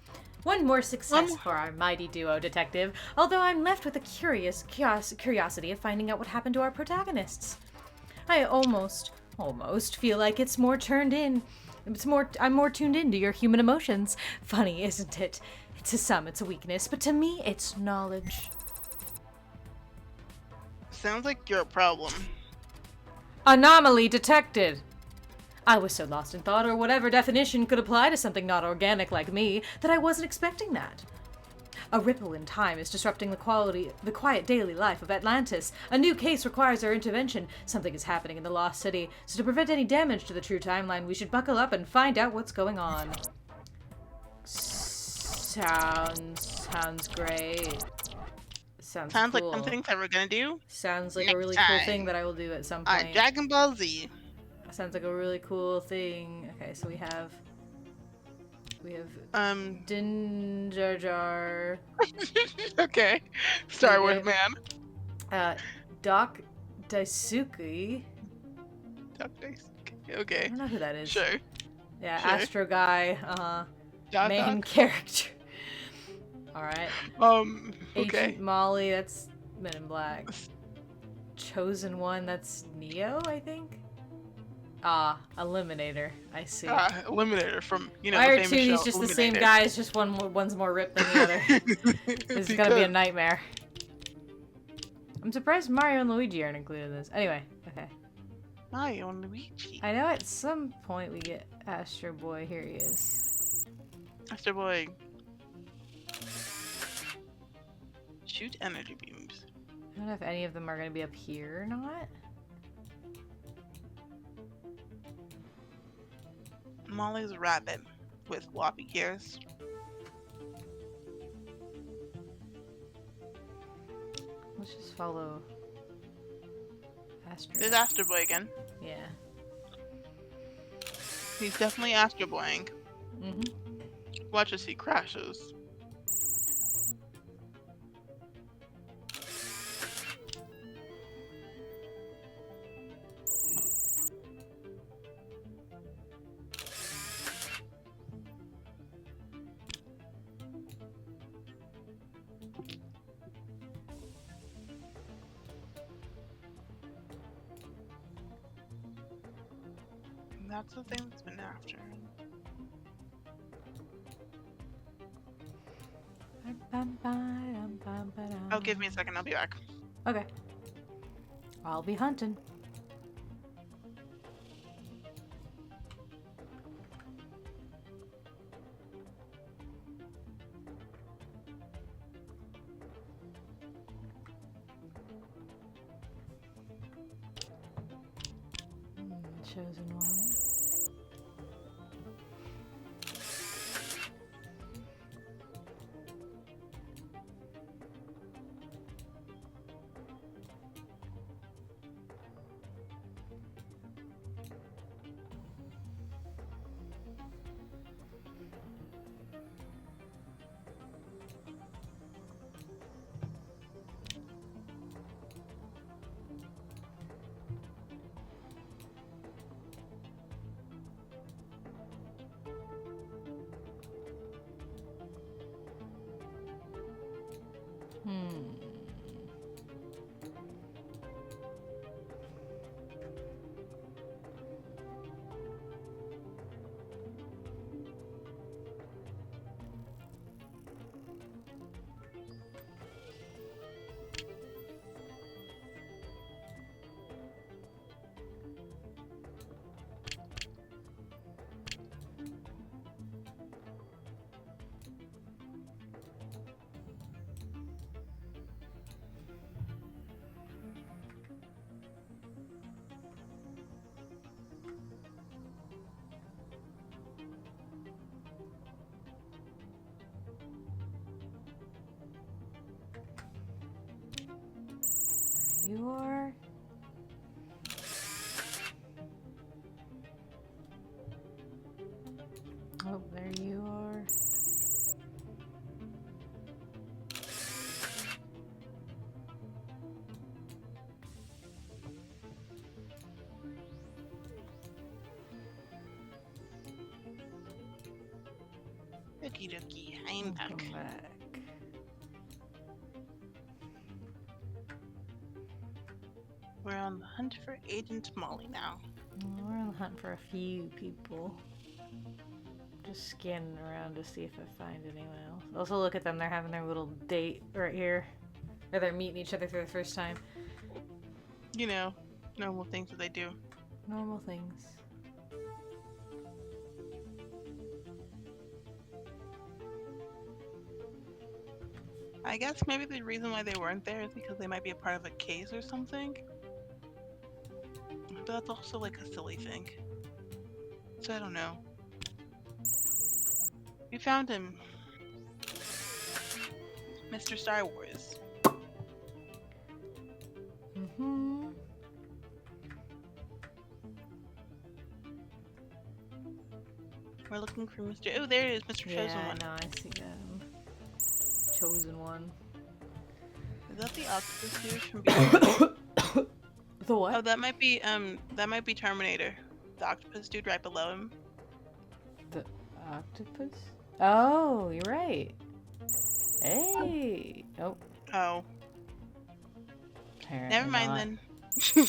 One more One success for our mighty duo, detective, although I'm left with a curiosity of finding out what happened to our protagonists. I almost feel like I'm more tuned in to your human emotions. Funny, isn't it? To some it's a weakness, but to me it's knowledge. sounds like you're a problem. Anomaly detected! I was so lost in thought, or whatever definition could apply to something not organic like me, that I wasn't expecting that. A ripple in time is disrupting the quiet daily life of Atlantis. A new case requires our intervention. Something is happening in the Lost City, so to prevent any damage to the true timeline, we should buckle up and find out what's going on. Sounds great. Sounds Sounds like cool. something that we're gonna do Sounds like a next really cool thing time that I will do at some on point. Dragon Ball Z. Sounds like a really cool thing. Okay, so we have Din Jar Jar. Okay. Star Wars Okay. man. Doc Daisuke. Okay. I don't know who that is. Sure. Yeah, Sure. Astro Guy. Main Doc. character. Alright. Okay. Agent Molly, that's Men in Black. Chosen One, that's Neo, I think? Eliminator. I see. Eliminator from, Why the are famous two show these just the same Eliminator. guys, just one's more ripped than the other? This is gonna be a nightmare. I'm surprised Mario and Luigi aren't included in this. Anyway, okay. Mario and Luigi. I know at some point we get Astro Boy. Here he is. Astro Boy. Shoot energy beams. I don't know if any of them are gonna be up here or not. Molly's a rabbit with floppy ears. Let's just follow Astro. There's Astro Boy again. Yeah. He's definitely Astro Boying. Mhm. Watch as he crashes. That's the thing that's been after. Oh, give me a second, I'll be back. Okay. I'll be hunting. Chosen One. you are. Oh, there you are. Okie dokie, I'm back. Welcome back. We're on the hunt for Agent Molly now. We're on the hunt for a few people. Just scanning around to see if I find anyone else. Also, look at them. They're having their little date right here. Or they're meeting each other for the first time. You know, normal things that they do. Normal things. I guess maybe the reason why they weren't there is because they might be a part of a case or something. But that's also like a silly thing. So I don't know. We found him. Mr. Star Wars. Mm-hmm. We're looking for Mr. Oh, there it is, Mr. Chosen Yeah, One. no, I see them. Chosen One. Is that the octopus dude from before? The what? Oh, that might be Terminator. The octopus dude right below him. The octopus? Oh, you're right. Hey. Oh. Oh. Apparently Never mind not. then.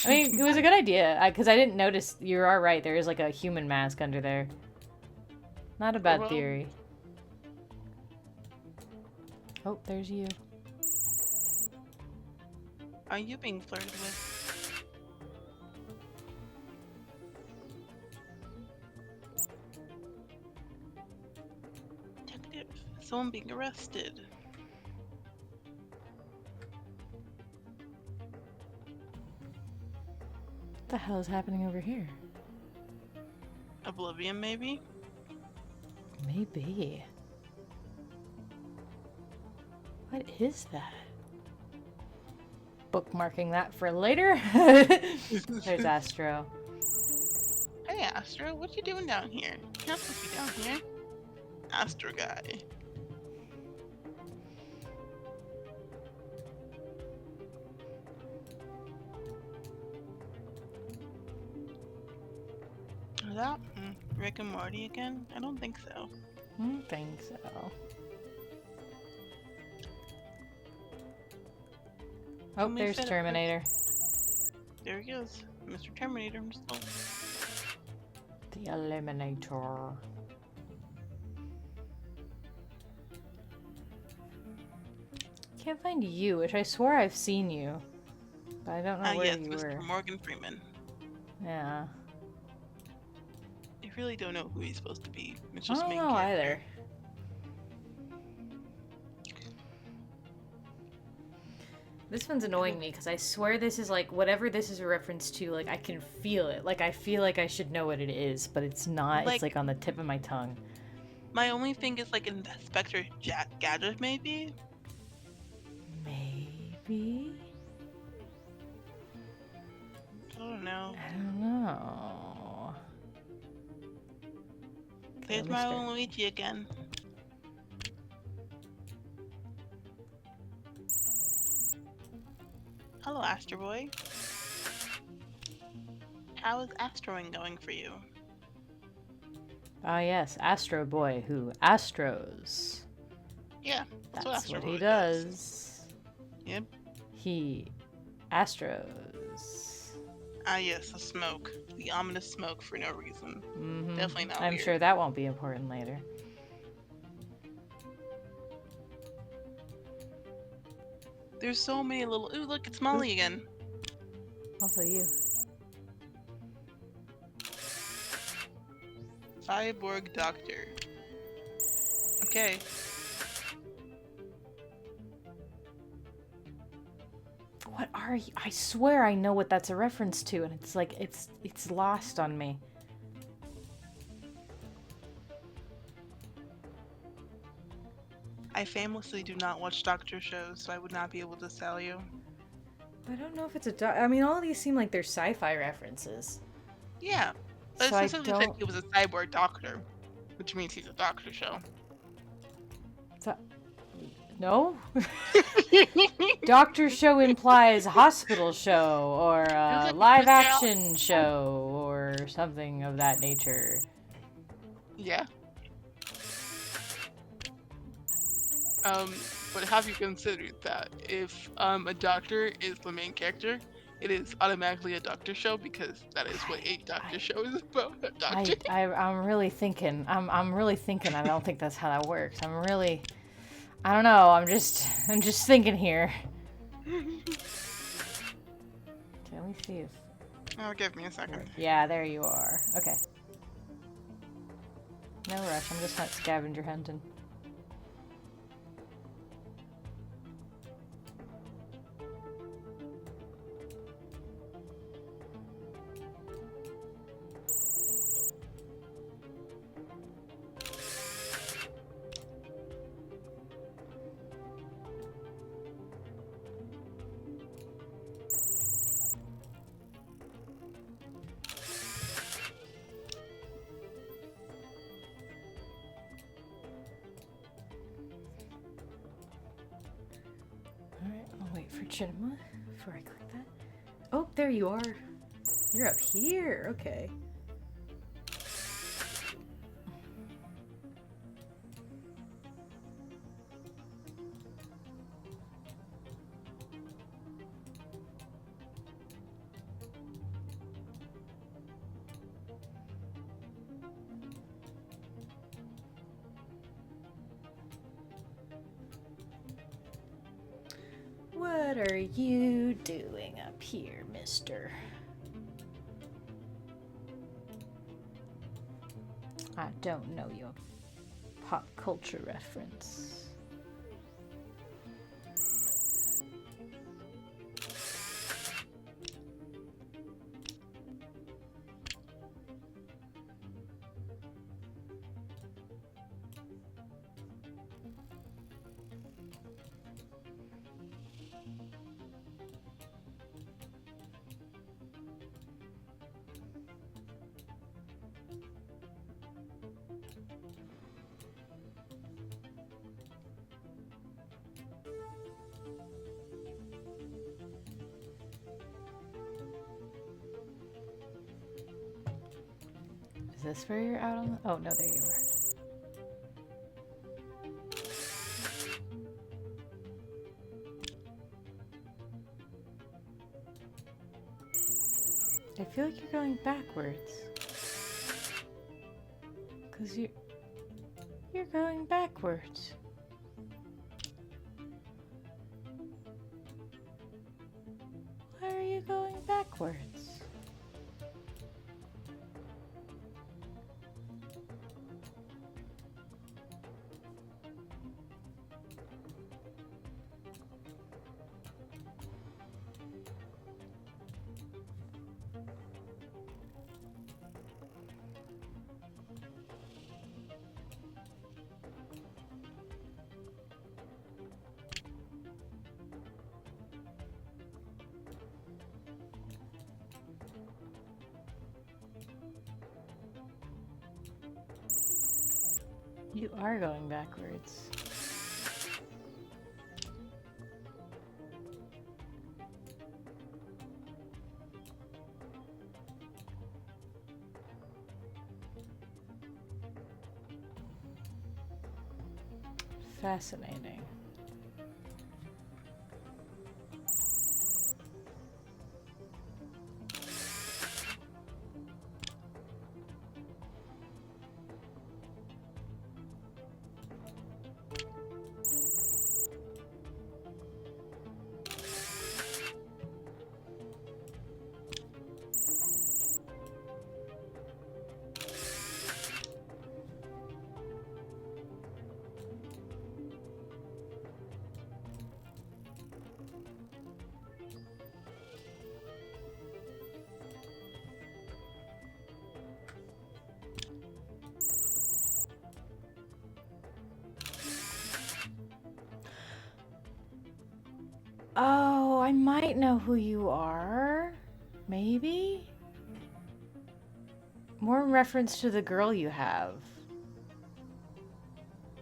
I mean, it was a good idea, because I didn't notice. You are right, there is like a human mask under there. Not a bad Well- theory. Oh, there's you. Are you being flirted with? Detective. Someone being arrested. What the hell is happening over here? Oblivion, maybe? Maybe. What is that? Bookmarking that for later. There's Astro. Hey, Astro, what you doing down here? You're not supposed to be down here. Astro guy. Is that Rick and Morty again? I don't think so. I don't think so. Oh, Can we there's fit it- Terminator. There he is. Mr. Terminator himself. The Eliminator. Can't find you, which I swore I've seen you. But I don't know where Yes, you Mr. were. Morgan Freeman. Yeah. I really don't know who he's supposed to be. It's I just don't main know character. either. This one's annoying me because I swear this is like whatever this is a reference to. Like I can feel it. Like I feel like I should know what it is, but it's not. Like- It's like on the tip of my tongue. My only thing is like Inspector Gadget, maybe? Maybe. I don't know. I don't know. Okay, There's let me my start. own Luigi again. Hello, Astro Boy. How is Astroing going for you? Ah, yes, Astro Boy who astros. Yeah, that's what That's Astro what he Boy does. Yep. He astros. Ah, yes, the smoke. The ominous smoke for no reason. Mm-hmm. Definitely not I'm weird. sure that won't be important later. There's so many little. Ooh, look, it's Molly again. Also you. Cyborg Doctor. Okay. What are you? I swear I know what that's a reference to, and it's like it's lost on me. I famously do not watch doctor shows, so I would not be able to tell you. I don't know if it's a I mean, all of these seem like they're sci-fi references. Yeah, but it So I specifically said don't. he was a cyborg doctor, which means he's a doctor show. No? Doctor show implies hospital show or It was a like a live Chris Al. action show or something of that nature. Yeah. But have you considered that if a doctor is the main character, it is automatically a doctor show because that is what a doctor I, show is about. A doctor. I'm really thinking. I'm really thinking. I don't think that's how that works. I don't know. I'm just thinking here. Let me see if. Oh, give me a second. Yeah, there you are. Okay. No rush. I'm just not scavenger hunting. Alright, I'll wait for Chinema before I click that. Oh, there you are. You're up here. Okay. What are you doing up here, mister? I don't know your pop culture reference. Is this where you're out on the... Oh, no, there you are. I feel like you're going backwards. Because you're going backwards. Why are you going backwards? You are going backwards. Fascinating. I might know who you are. Maybe? More in reference to the girl you have.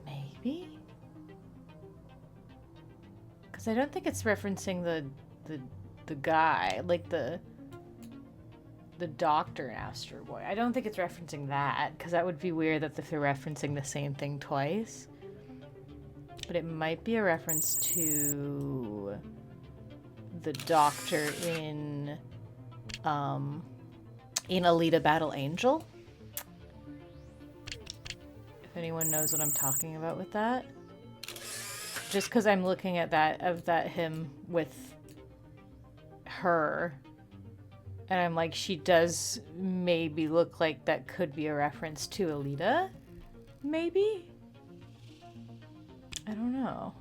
Maybe? Because I don't think it's referencing the guy, like the doctor in Astro Boy. I don't think it's referencing that, because that would be weird that if they're referencing the same thing twice. But it might be a reference to the doctor in Alita Battle Angel. If anyone knows what I'm talking about with that. Just because I'm looking at that him with her, and I'm like, she does maybe look like that could be a reference to Alita? Maybe? I don't know.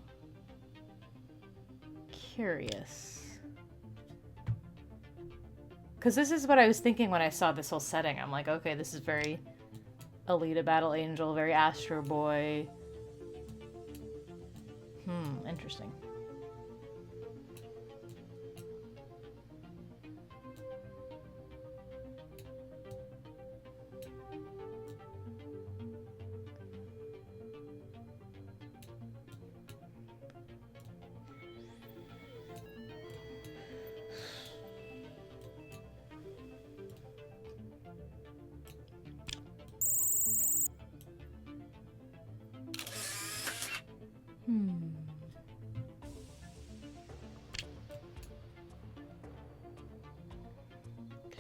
Curious. Because this is what I was thinking when I saw this whole setting. I'm like, okay, this is very Alita Battle Angel, very Astro Boy. Interesting.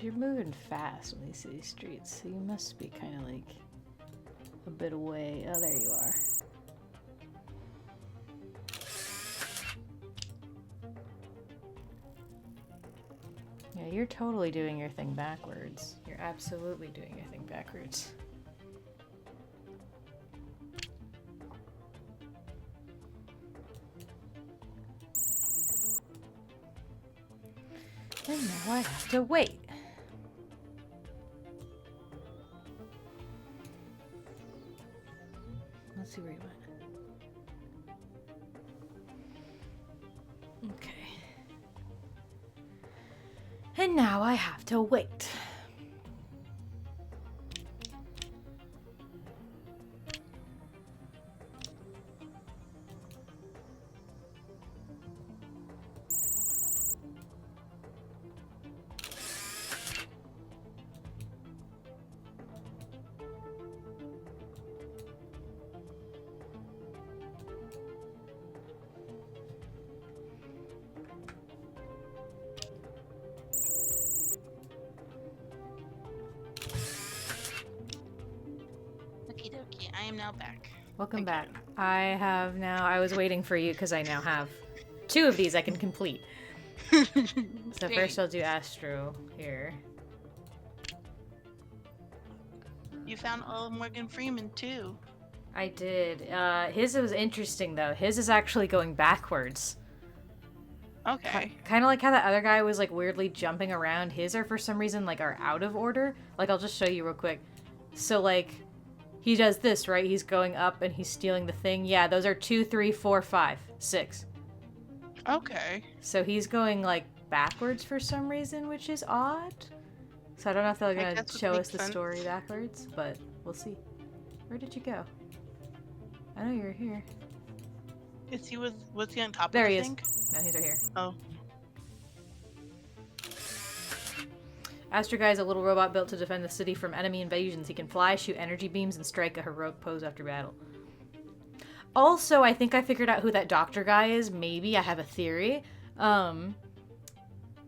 You're moving fast when you see these streets, so you must be kind of like a bit away. Oh, there you are. Yeah, you're totally doing your thing backwards. You're absolutely doing your thing backwards. And now I have to wait. Let's see where you went. Okay. And now I have to wait. I am now back. Welcome back. I was waiting for you because I now have 2 of these I can complete. So first I'll do Astro here. You found Morgan Freeman too. I did. His was interesting though. His is actually going backwards. Okay. Kind of like how that other guy was like weirdly jumping around. His are for some reason like are out of order. Like I'll just show you real quick. So like he does this, right? He's going up and he's stealing the thing. Yeah, those are 2, 3, 4, 5, 6. Okay. So he's going like backwards for some reason, which is odd. So I don't know if they're gonna show us the story backwards, but we'll see. Where did you go? I know you're here. Was he on top there of he the is. thing? No, he's right here. Oh. Astro Guy is a little robot built to defend the city from enemy invasions. He can fly, shoot energy beams, and strike a heroic pose after battle. Also, I think I figured out who that doctor guy is. Maybe. I have a theory.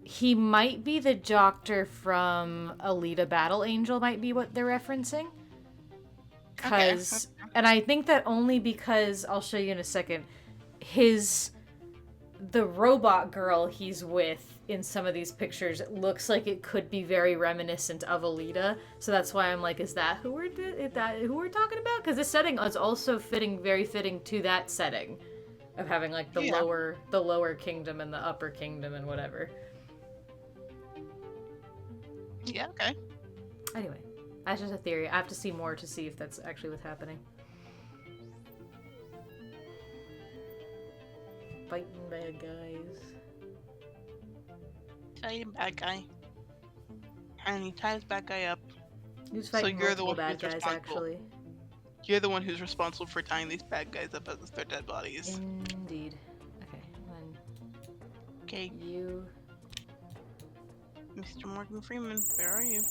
He might be the doctor from Alita Battle Angel, might be what they're referencing. Okay. And I think that only because, I'll show you in a second, the robot girl he's with in some of these pictures, it looks like it could be very reminiscent of Alita. So that's why I'm like, is that who we're talking about? Because this setting is also very fitting to that setting of having like the lower kingdom and the upper kingdom and whatever. Yeah, okay. Anyway, that's just a theory. I have to see more to see if that's actually what's happening. Fighting bad guys. guy and bad guy. And he ties bad guy up. Who's So fighting you're the multiple one bad who's guys, responsible. actually. You're the one who's responsible for tying these bad guys up as their dead bodies. Indeed. Okay, then Okay, you... Mr. Morgan Freeman, where are you?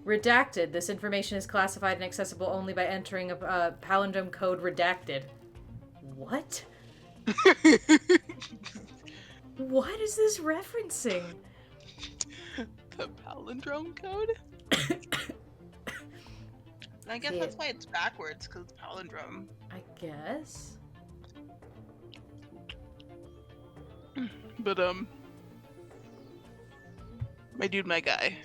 Redacted. This information is classified and accessible only by entering a palindrome code redacted. What? What is this referencing? The palindrome code? I guess that's why it's backwards, because it's palindrome. I guess. But, my dude, my guy.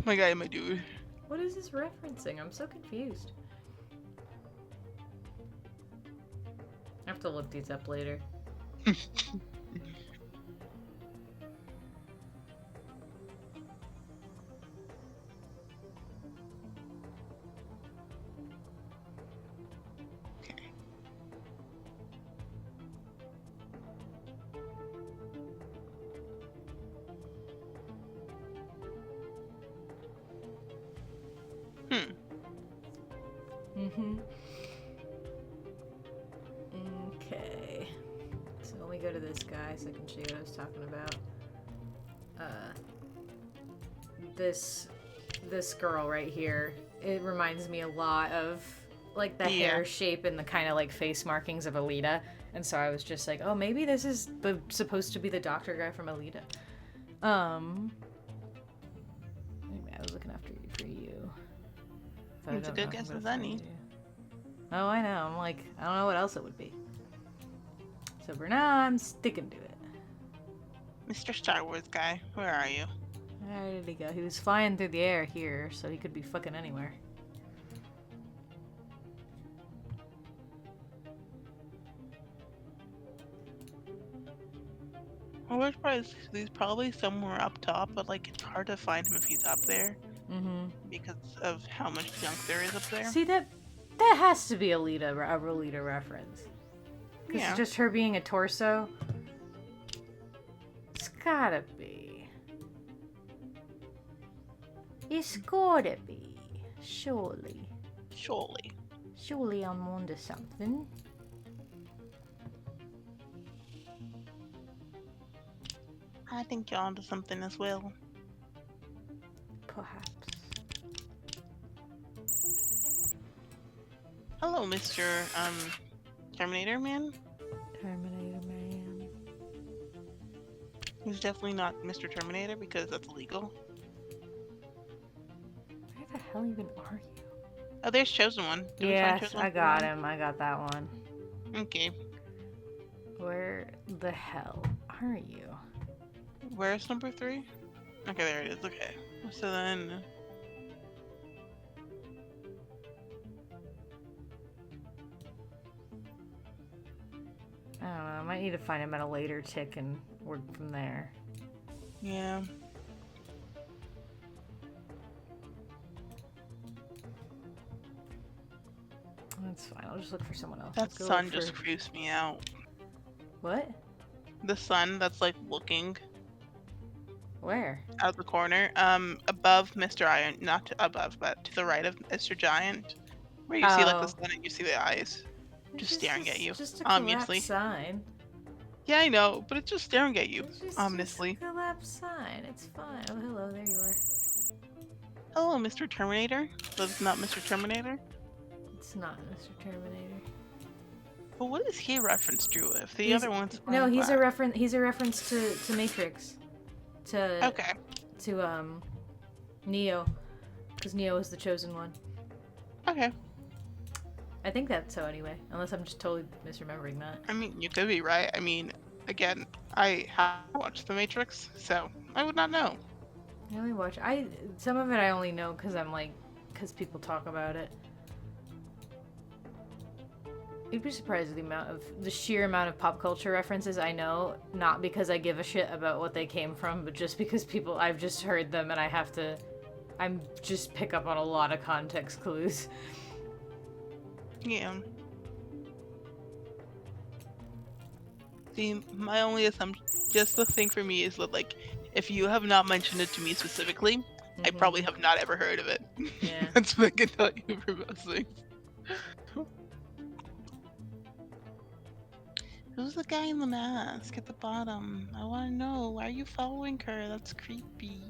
My guy, my dude. What is this referencing? I'm so confused. I have to look these up later. Okay. So let me go to this guy so I can show you what I was talking about. This girl right here. It reminds me a lot of like the hair shape and the kind of like face markings of Alita. And so I was just like, oh, maybe this is supposed to be the doctor guy from Alita. Anyway, I was looking after you for you. It's a good guess as any. Oh, I know. I'm like, I don't know what else it would be. So for now, I'm sticking to it. Mr. Star Wars guy, where are you? Where did he go? He was flying through the air here, so he could be fucking anywhere. Well, worst part is he's probably somewhere up top, but like it's hard to find him if he's up there. Because of how much junk there is up there. See, that has to be a Lolita reference. Because it's just her being a torso. It's gotta be. It's gotta be. Surely. Surely I'm onto something. I think you're onto something as well. Perhaps. Hello, Mr. Terminator Man. Terminator Man. He's definitely not Mr. Terminator because that's illegal. Where the hell even are you? Oh, there's Chosen One. Did we find Yes, Chosen One? I got him. I got that one. Okay. Where the hell are you? Where's number 3? Okay, there it is. Okay. So then... I don't know. I might need to find him at a later tick and work from there. Yeah. That's fine. I'll just look for someone else. That sun just creeps me out. What? The sun that's like looking Where? out the corner. Above Mr. Iron, not to above, but to the right of Mr. Giant, where you see like the sun and you see the eyes just staring at you. Just a ominously. collapsed sign. Yeah, I know, but it's just staring at you, It's just ominously. a collapsed sign. It's fine. Oh, hello. There you are. Hello, Mr. Terminator. That's not Mr. Terminator. It's not Mr. Terminator. But what is he a reference to? If the other ones No, aren't he's a black? reference. He's a reference to Matrix. Okay. To Neo, because Neo is the chosen one. Okay. I think that's so anyway, unless I'm just totally misremembering that. I mean, you could be right. I mean, again, I have watched The Matrix, so I would not know. I only watch. Some of it I only know because people talk about it. You'd be surprised at the sheer amount of pop culture references I know, not because I give a shit about what they came from, but just because I've just heard them and I'm just pick up on a lot of context clues. Yeah. See, my only assumption, just the thing for me is that, like, if you have not mentioned it to me specifically, I probably have not ever heard of it. Yeah. That's what I can tell you for most things. Who's the guy in the mask at the bottom? I want to know. Why are you following her? That's creepy.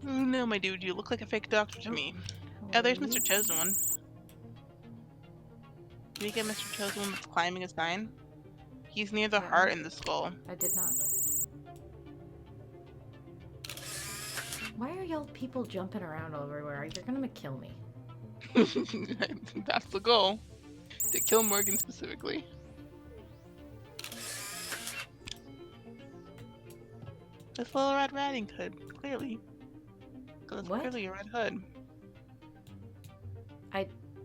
Oh no, my dude, you look like a fake doctor to me. Oh, there's Mr. Chosen One. Did you get Mr. Chosen One that's climbing a sign? He's near the heart and the skull. I did not. Why are y'all people jumping around everywhere? You're gonna kill me. That's the goal. To kill Morgan specifically. This little Red Riding Hood, clearly. Because it's clearly a Red Hood.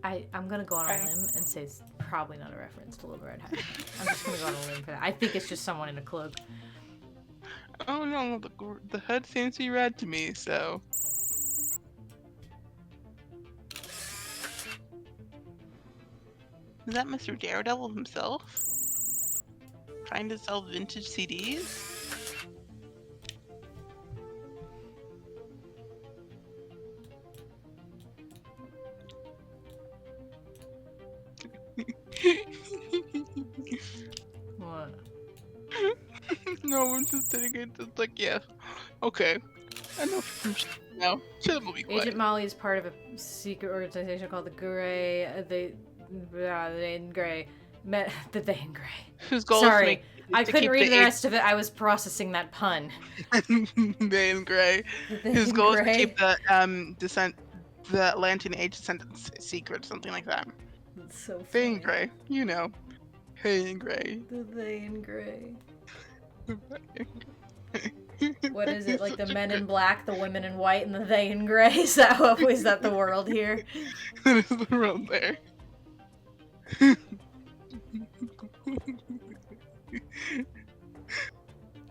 I'm gonna go on a limb and say it's probably not a reference to Little Red Riding Hood. I'm just gonna go on a limb for that. I think it's just someone in a cloak. Oh no, the hood seems to be red to me, so... Is that Mr. Daredevil himself? Trying to sell vintage CDs? What? No one's just sitting here just like, yeah, okay. I know from now. Shut up, will be quiet. Agent Molly is part of a secret organization called the Grey. The They in Grey. The They in Grey. Whose goal Sorry, is I couldn't read the rest of it. I was processing that pun. They in Grey. Whose goal is to keep the the Atlantean Age descendants secret, something like that. That's so funny. They in Grey, you know. Hey in Grey. The They in Grey. What is it, like the men in black, the women in white, and the they in gray? Is that the world here? That is the world there.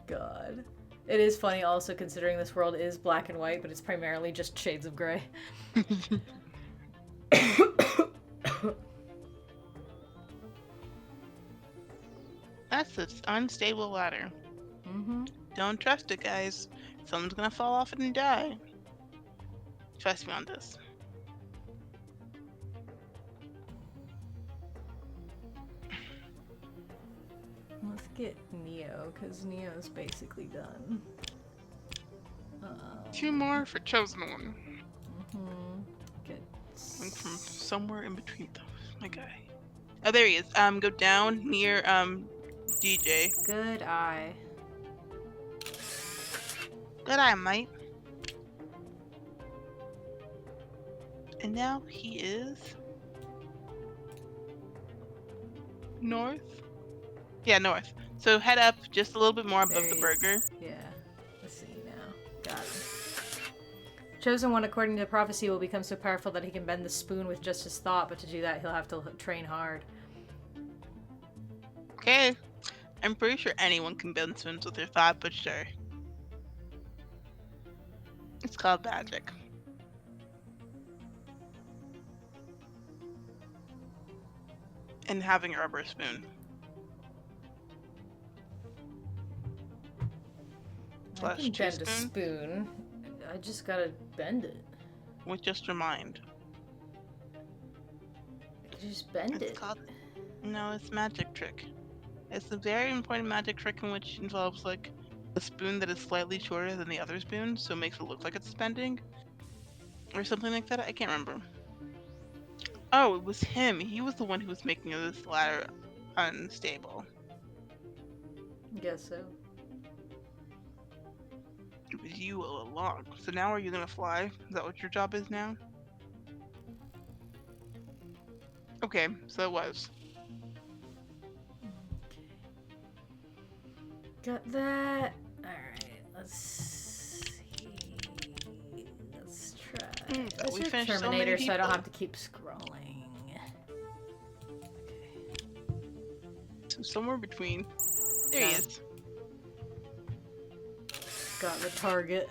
God. It is funny also considering this world is black and white, but it's primarily just shades of gray. That's an unstable ladder. Don't trust it, guys. Someone's gonna fall off it and die. Trust me on this. Let's get Neo, because Neo's basically done. 2 more for Chosen One. Good. Went from somewhere in between those, my guy. Oh, there he is. Go down near DJ. Good eye. Good eye, mate. And now he is north. Yeah, north. So head up just a little bit more above the burger. Yeah. Let's see now. Got him. Chosen One, according to prophecy, will become so powerful that he can bend the spoon with just his thought, but to do that, he'll have to train hard. Okay. I'm pretty sure anyone can bend spoons with their thought, but sure. It's called magic. And having a rubber spoon. I can bend a spoon. I just gotta bend it. With just your mind. You just bend it. No, it's a magic trick. It's a very important magic trick in which involves like a spoon that is slightly shorter than the other spoon, so it makes it look like it's bending. Or something like that, I can't remember. Oh, it was him. He was the one who was making this ladder unstable. Guess so. It was you all along. So now are you gonna fly? Is that what your job is now? Okay, so it was. Got that. Alright, let's see. Let's try. Let's do Terminator so I don't have to keep scrolling. Okay. So somewhere between. There he is. Got the target.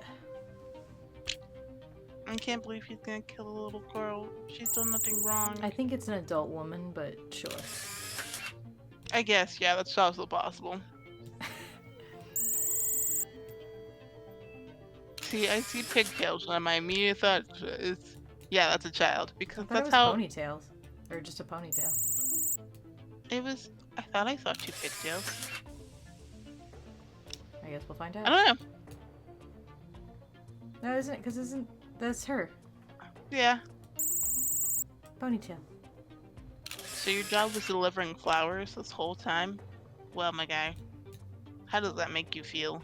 I can't believe he's gonna kill a little girl. She's done nothing wrong. I think it's an adult woman, but sure. I guess, yeah, that's also possible. See, I see pigtails, and my immediate thought is, yeah, that's a child. I Because thought it that's was how ponytails. Or just a ponytail. it was. I thought I saw two pigtails. I guess we'll find I out. don't know. No, isn't it? Because isn't... That's her. Yeah. Ponytail. So your job was delivering flowers this whole time? Well, my guy, how does that make you feel?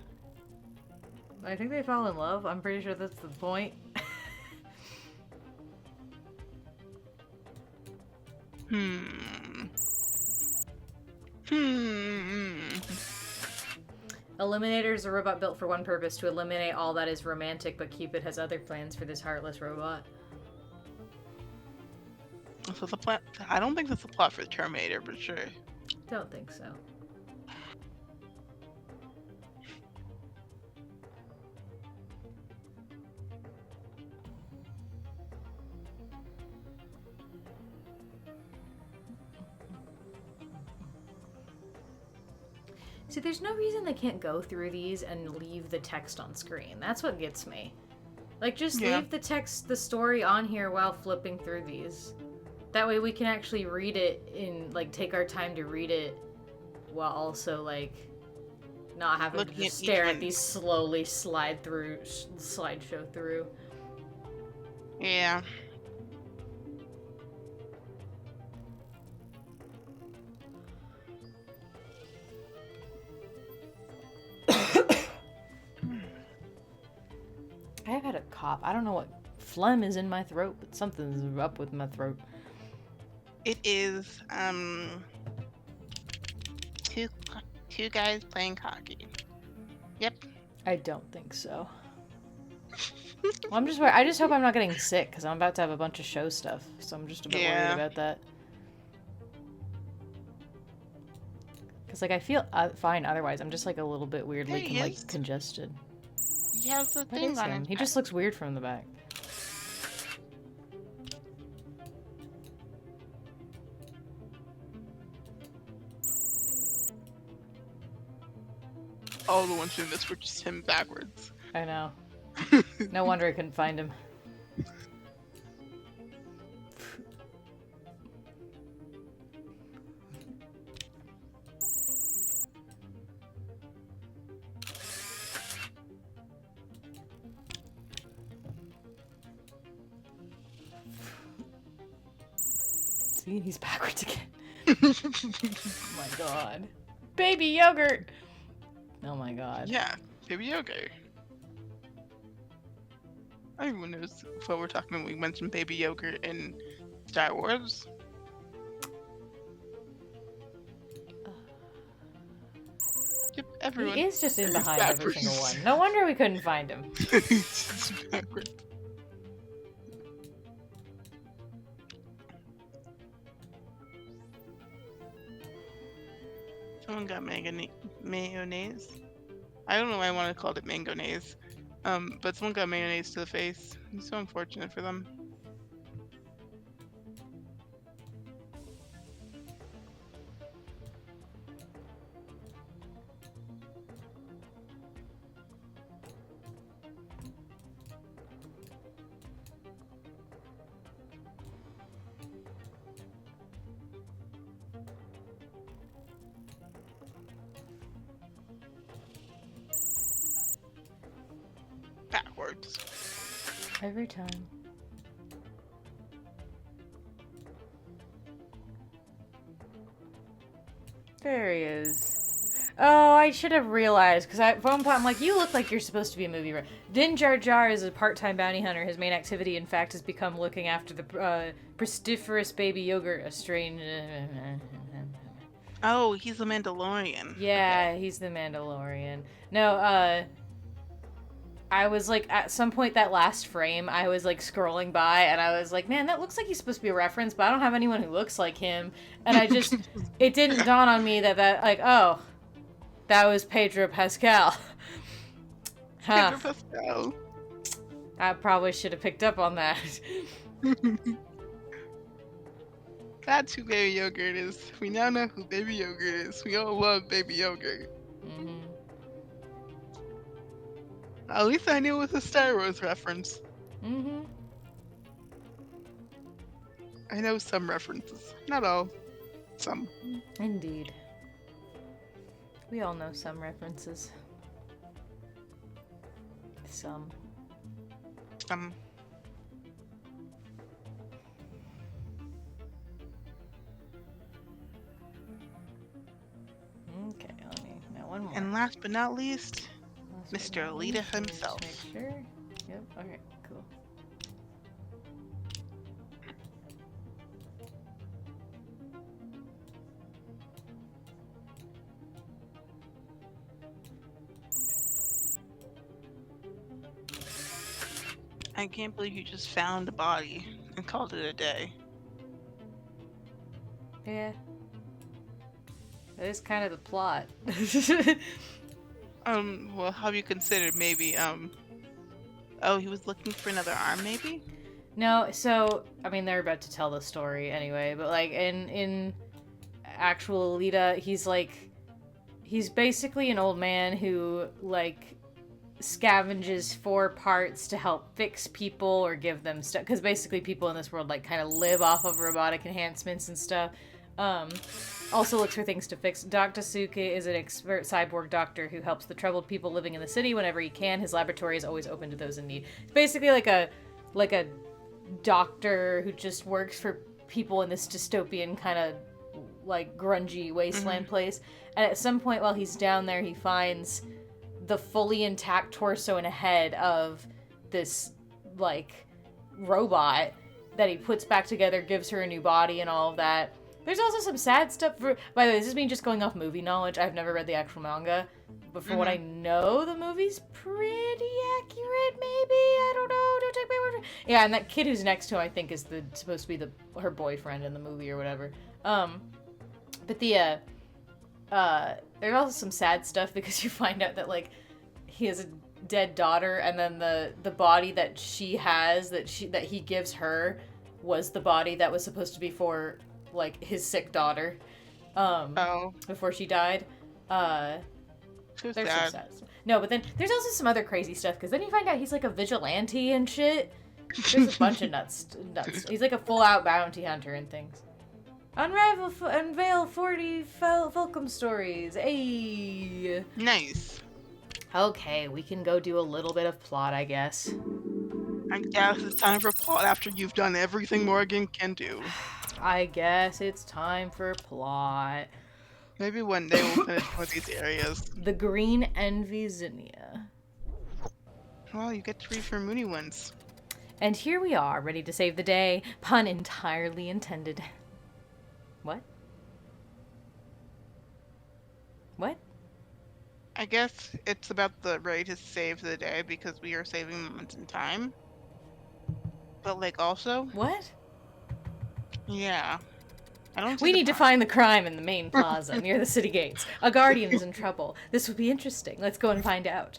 I think they fall in love. I'm pretty sure that's the point. Hmm. Eliminator is a robot built for one purpose, to eliminate all that is romantic, but Cupid has other plans for this heartless robot. So the plot. I don't think that's the plot for Terminator, but sure. Don't think so. See, there's no reason they can't go through these and leave the text on screen. That's what gets me. Like, just leave the text, the story on here while flipping through these. That way we can actually read it and, like, take our time to read it while also, like, not having to just stare at these slowly slideshow through. Yeah. I've had a cough. I don't know what phlegm is in my throat, but something's up with my throat. It is two guys playing hockey. Yep. I don't think so. Well, I just hope I'm not getting sick, because I'm about to have a bunch of show stuff, so I'm just a bit worried about that. Because, like, I feel fine otherwise. I'm just, like, a little bit weirdly congested. He has a thing on him. He just looks weird from the back. All the ones doing this were just him backwards. I know. No wonder I couldn't find him. See, he's backwards again. Oh my god. Baby yogurt! Oh my god. Yeah, baby yogurt. Everyone knows what we're talking about when we mentioned baby yogurt in Star Wars. Yep, everyone. He is just in behind every single one. No wonder we couldn't find him. It's backwards. Someone got mayonnaise. I don't know why I want to call it mangonese. But someone got mayonnaise to the face. It's so unfortunate for them. Backwards. Every time. There he is. Oh, I should have realized, because at one point I'm like, you look like you're supposed to be a movie writer. Din Jar Jar is a part-time bounty hunter. His main activity, in fact, has become looking after the pestiferous baby yogurt, a strange... Oh, he's a Mandalorian. Yeah, okay. He's the Mandalorian. No, I was like, at some point that last frame, I was like scrolling by and I was like, man, that looks like he's supposed to be a reference, but I don't have anyone who looks like him. And I just, it didn't dawn on me that like, oh, that was Pedro Pascal. Pedro Pascal. I probably should have picked up on that. That's who Baby Yogurt is. We now know who Baby Yogurt is. We all love Baby Yogurt. Mm-hmm. At least I knew it was a Star Wars reference. Mm-hmm. I know some references. Not all. Some. Indeed. We all know some references. Some. Some. Okay, let me. Now one more. And last but not least, Last but Mr. not Alita least, let me just himself. make sure. Yep. Okay. Cool. I can't believe you just found a body and called it a day. Yeah. That is kind of the plot. Well, have you considered maybe, oh, he was looking for another arm, maybe? No, so I mean they're about to tell the story anyway, but like in actual Alita, he's basically an old man who like scavenges for parts to help fix people or give them stuff, because basically people in this world like kind of live off of robotic enhancements and stuff. Um, Also looks for things to fix. Dr. Suke is an expert cyborg doctor who helps the troubled people living in the city whenever he can. His laboratory is always open to those in need. It's basically like a doctor who just works for people in this dystopian kind of like grungy wasteland place. And at some point while he's down there, he finds the fully intact torso and head of this like robot that he puts back together, gives her a new body and all of that. There's also some sad stuff. By the way, this is me just going off movie knowledge. I've never read the actual manga, but from what I know, the movie's pretty accurate. Maybe, I don't know. Don't take my word for it. Yeah, and that kid who's next to him, I think, is supposed to be her boyfriend in the movie or whatever. But there's also some sad stuff because you find out that like he has a dead daughter, and then the body that she has that he gives her was the body that was supposed to be for like his sick daughter before she died. So There's sad. some sad stuff. No, but then there's also some other crazy stuff because then you find out he's like a vigilante and shit. There's a bunch of nuts. He's like a full-out bounty hunter and things. Unveil 40 Fulcrum stories. Ayy. Nice. Okay, we can go do a little bit of plot, I guess. I guess it's time for plot after you've done everything Morgan can do. I guess it's time for plot. Maybe one day we'll finish one of these areas. The Green Envy Zinnia. Well, you get to read for Mooney ones. And here we are, ready to save the day. Pun entirely intended. What? What? I guess it's about the ready to save the day because we are saving moments in time. But like also, What? yeah. I don't see We the need to pun. find the crime in the main plaza near the city gates. A guardian is in trouble. This would be interesting. Let's go and find out.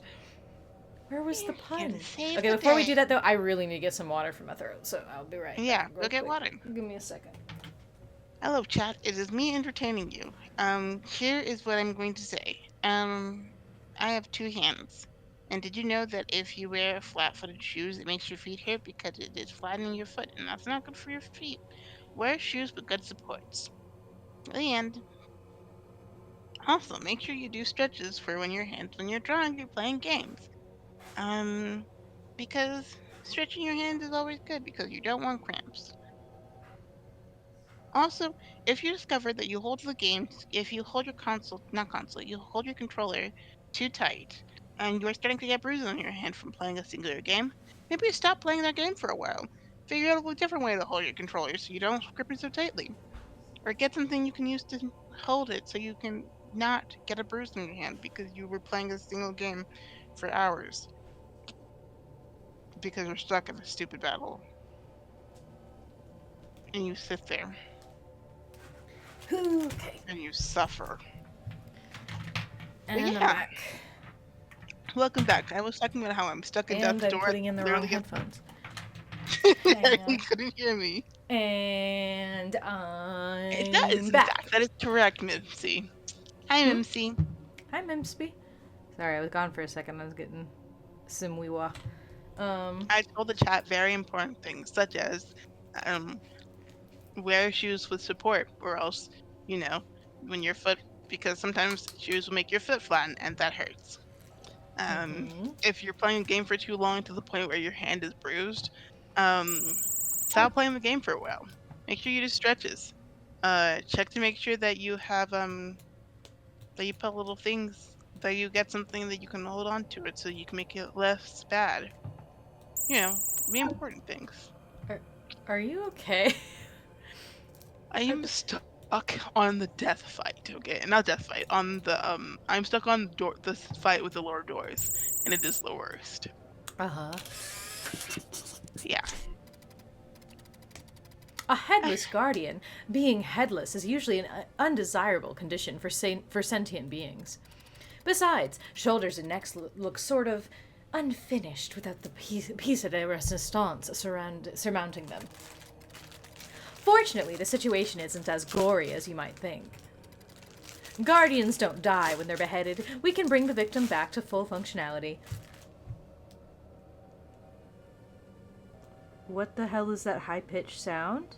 Where was the pun? Save Okay, the before we day. do that though, I really need to get some water for my throat, so I'll be right Yeah, back. go real get quick. water. Give me a second. Hello, chat. It is me entertaining you. Here is what I'm going to say. I have two hands. And did you know that if you wear flat-footed shoes, it makes your feet hurt because it is flattening your foot, and that's not good for your feet. Wear shoes with good supports. The end. Also, make sure you do stretches for when your hands when you're drawing, you're playing games. Because stretching your hands is always good because you don't want cramps. Also, if you discover that you hold the game, if you hold your you hold your controller too tight, and you're starting to get bruises on your hand from playing a singular game, maybe stop playing that game for a while. Figure out a different way to hold your controller so you don't grip it so tightly. Or get something you can use to hold it so you can not get a bruise on your hand because you were playing a single game for hours. Because you're stuck in a stupid battle. And you sit there Okay. and you suffer. And Yeah. I'm back. Welcome back. I was talking about how I'm stuck in And death's I'm door. putting in the wrong Literally, headphones. you And, couldn't hear me. and That is, I'm in back. fact, that is correct, Mimsy. Hi, Hmm? Mimsy. Hi, Mimsby. Sorry, I was gone for a second. I was getting some weewa. Um, I told the chat very important things, such as um, wear shoes with support, or else, you know, when your foot, because sometimes shoes will make your foot flatten, and that hurts. mm-hmm. If you're playing a game for too long to the point where your hand is bruised, um, stop playing the game for a while. Make sure you do stretches. Check to make sure that you have that you put little things that you get something that you can hold on to it so you can make it less bad. You know, the important things. Are, are you okay? I Are am stuck on the death fight. Okay, not death fight. On the I'm stuck on the door. This fight with the lower doors, and it is the worst. uh-huh. Yeah. A headless guardian. Being headless is usually an undesirable condition for sentient beings. Besides, shoulders and necks look sort of unfinished without the piece de resistance surmounting them. Fortunately, the situation isn't as gory as you might think. Guardians don't die when they're beheaded. We can bring the victim back to full functionality. What the hell is that high-pitched sound?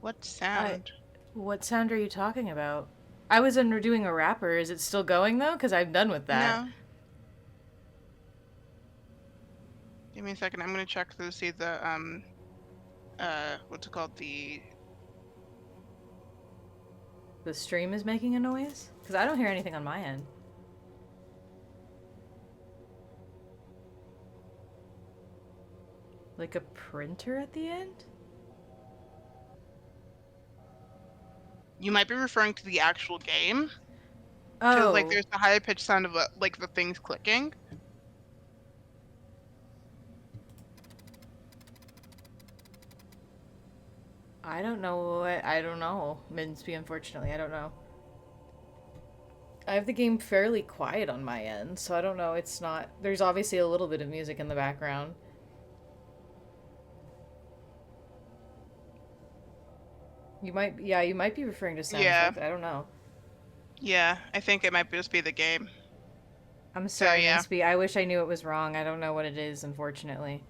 What I. sound? What sound are you talking about? I was under doing a rapper. Is it still going though? Because I'm done with that. No. Give me a second. I'm gonna check to see the what's it called? The The stream is making a noise? Because I don't hear anything on my end. Like a printer at the end? you might be referring to the actual game. Because like Oh, there's the high pitched sound of like the things clicking. I don't know. I don't know. Minsby, unfortunately, I don't know. I have the game fairly quiet on my end, so I don't know. It's not. There's obviously a little bit of music in the background. You might, yeah, you might be referring to sound Yeah. effects. I don't know. Yeah. I think it might just be the game. I'm So sorry, yeah. Minsby. I wish I knew it was wrong. I don't know what it is, unfortunately.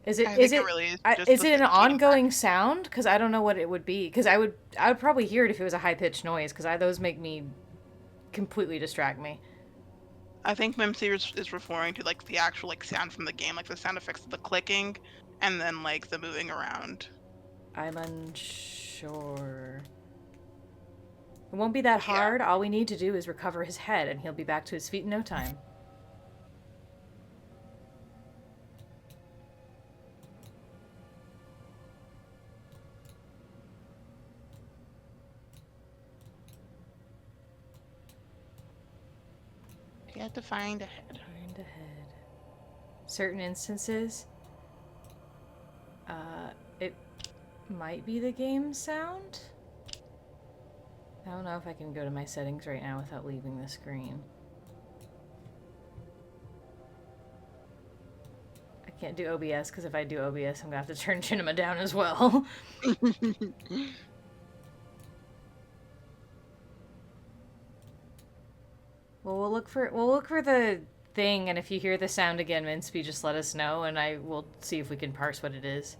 Is it I is think it it really is just is the it an game part. ongoing sound? Because I don't know what it would be. Because I would probably hear it if it was a high pitched noise. Because those make me completely distract me. I think Mimsy is referring to like the actual like sound from the game, like the sound effects of the clicking and then like the moving around. I'm unsure. It won't be that Yeah. hard. All we need to do is recover his head, and he'll be back to his feet in no time. You have to find a head. Find a head. Certain instances, it might be the game sound. I don't know if I can go to my settings right now without leaving the screen. I can't do OBS because if I do OBS, I'm gonna have to turn Cinema down as well. Well, we'll look for the thing, and if you hear the sound again, Minsby, just let us know, and I will see if we can parse what it is.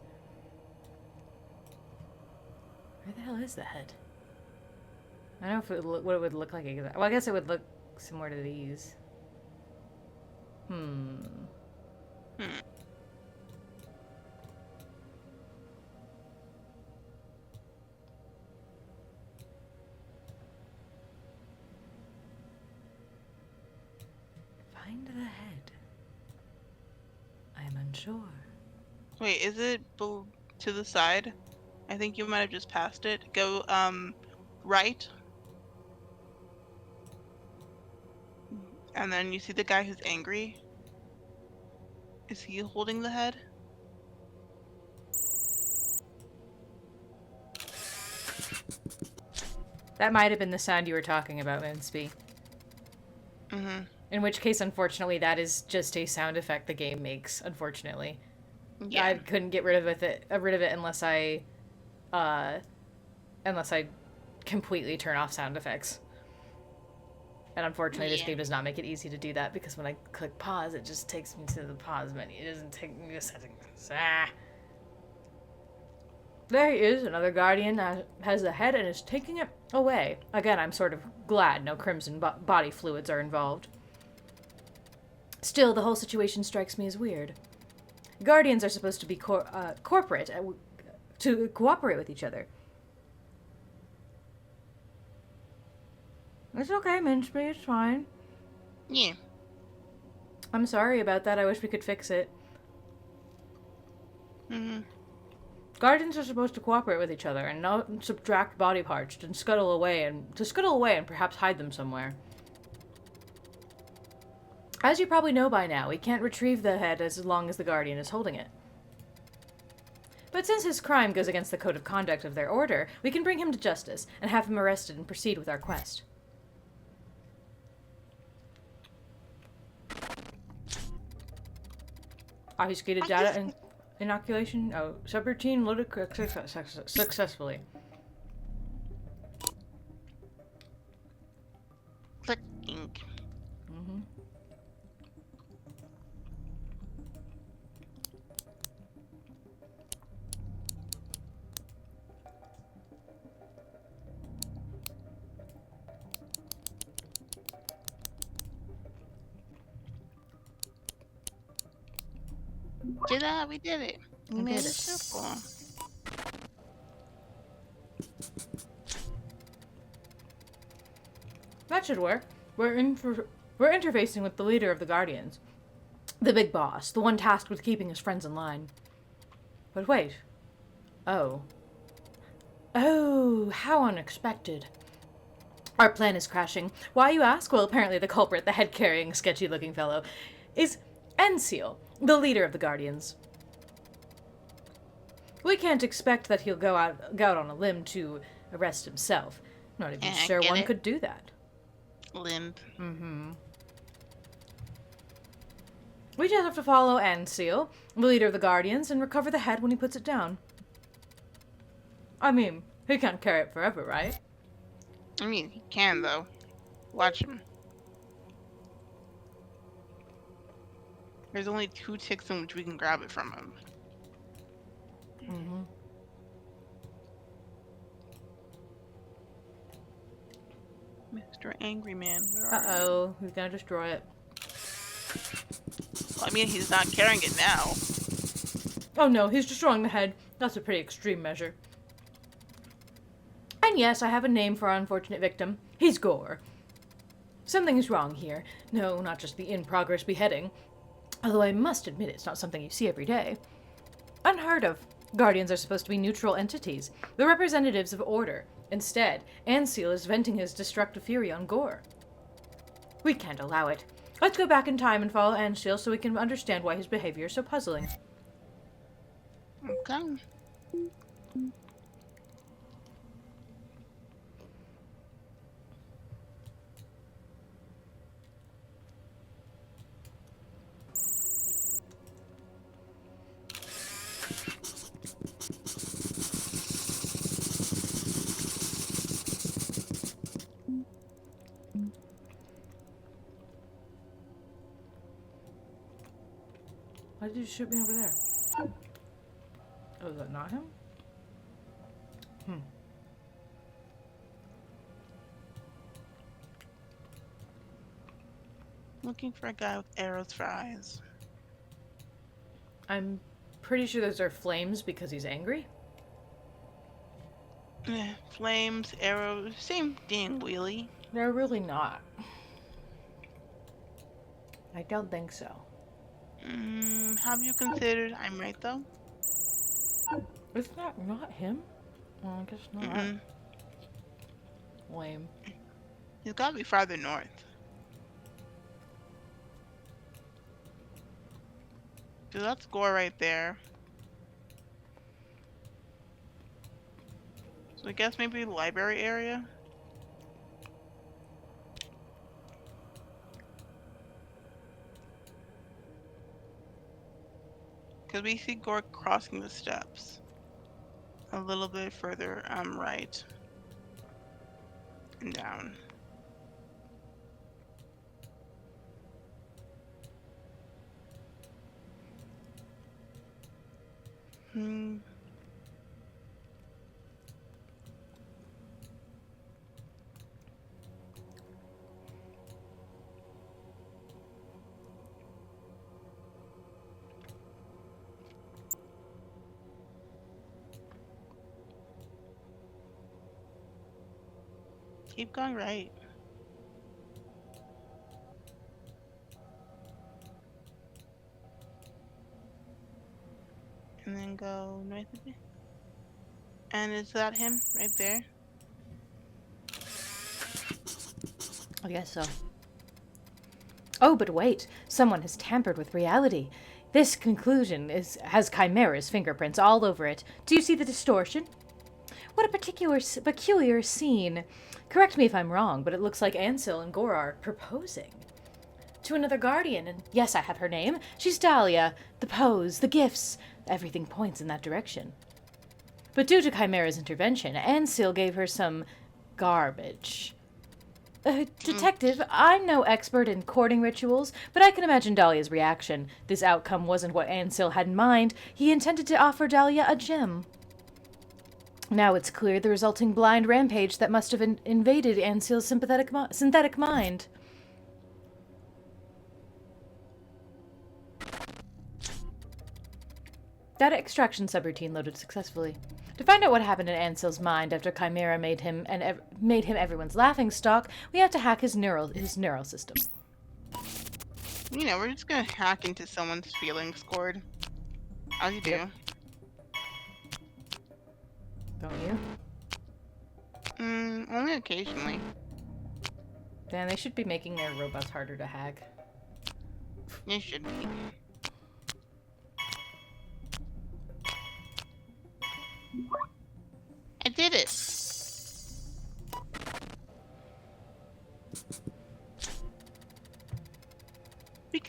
Where the hell is the head? I don't know if what it would look like. Well, I guess it would look similar to these. Hmm. Hmm. Find the head. I am unsure. Wait, is it to the side? I think you might have just passed it. Go right, and then you see the guy who's angry. Is he holding the head? That might have been the sound you were talking about, Minsby. Mhm. In which case, unfortunately, that is just a sound effect the game makes. Unfortunately, I Yeah. couldn't get rid of it uh, unless I completely turn off sound effects. And unfortunately, this Yeah. game does not make it easy to do that because when I click pause, it just takes me to the pause menu. It doesn't take me to settings. Ah. There he is, another guardian that has a head and is taking it away. Again, I'm sort of glad no crimson body fluids are involved. Still, the whole situation strikes me as weird. Guardians are supposed to be corporate, to cooperate with each other. It's okay, Minchby, it's fine. Yeah. I'm sorry about that. I wish we could fix it. Mhm. Guardians are supposed to cooperate with each other and not subtract body parts and scuttle away and perhaps hide them somewhere. As you probably know by now, we can't retrieve the head as long as the Guardian is holding it. But since his crime goes against the code of conduct of their order, we can bring him to justice and have him arrested and proceed with our quest. Obfuscated I just data inoculation. Oh, subroutine loaded successfully. clicking. Mm-hmm. We did it. We I made did it it. simple. That should work. We're interfacing with the leader of the Guardians, the big boss, the one tasked with keeping his friends in line. But wait. Oh. Oh, how unexpected. Our plan is crashing. Why, you ask? Well, apparently the culprit, the head-carrying, sketchy-looking fellow, is Enseal, the leader of the Guardians. We can't expect that he'll go out on a limb to arrest himself. Not even Yeah, sure get one it? could do that. Limp. Mm-hmm. We just have to follow Enseal, the leader of the Guardians, and recover the head when he puts it down. I mean, he can't carry it forever, right? I mean, he can though. Watch him. There's only 2 ticks in which we can grab it from him. Mm-hmm. Mr. Angry Man, where are you? Uh-oh, he's gonna destroy it. Well, I mean, he's not carrying it now. Oh no, he's destroying the head. That's a pretty extreme measure. And yes, I have a name for our unfortunate victim. He's Gore. Something is wrong here. No, not just the in-progress beheading. Although I must admit it's not something you see every day. Unheard of. Guardians are supposed to be neutral entities, the representatives of order. Instead, Anseal is venting his destructive fury on Gore. We can't allow it. Let's go back in time and follow Anseal so we can understand why his behavior is so puzzling. Okay. Why did you shoot me over there? Oh, is that not him? Looking for a guy with arrows for eyes. I'm pretty sure those are flames because he's angry. Flames, arrows, same thing, Wheelie. They're really not. I don't think so. Have you considered I'm right though? Is that not him? Well, I guess not. Lame. He's gotta be farther north. So that's Gore right there. So I guess maybe the library area? Because we see Gore crossing the steps. A little bit further, right. And down. Hmm. Keep going right. And then go north a bit. And is that him right there? I guess so. Oh, but wait. Someone has tampered with reality. This conclusion has Chimera's fingerprints all over it. Do you see the distortion? What a peculiar scene. Correct me if I'm wrong, but it looks like Ansel and Gore are proposing to another guardian, and yes, I have her name. She's Dahlia. The pose, the gifts, everything points in that direction. But due to Chimera's intervention, Ansel gave her some garbage. Detective, I'm no expert in courting rituals, but I can imagine Dahlia's reaction. This outcome wasn't what Ansel had in mind. He intended to offer Dahlia a gem. Now it's clear the resulting blind rampage that must have invaded Ansel's synthetic mind. Data extraction subroutine loaded successfully. To find out what happened in Ansel's mind after Chimera made him everyone's laughingstock, we have to hack his neural system. You know, we're just gonna hack into someone's feelings cord. As you do. Yep. Don't you? Only occasionally. Then they should be making their robots harder to hack. You should be. I did it!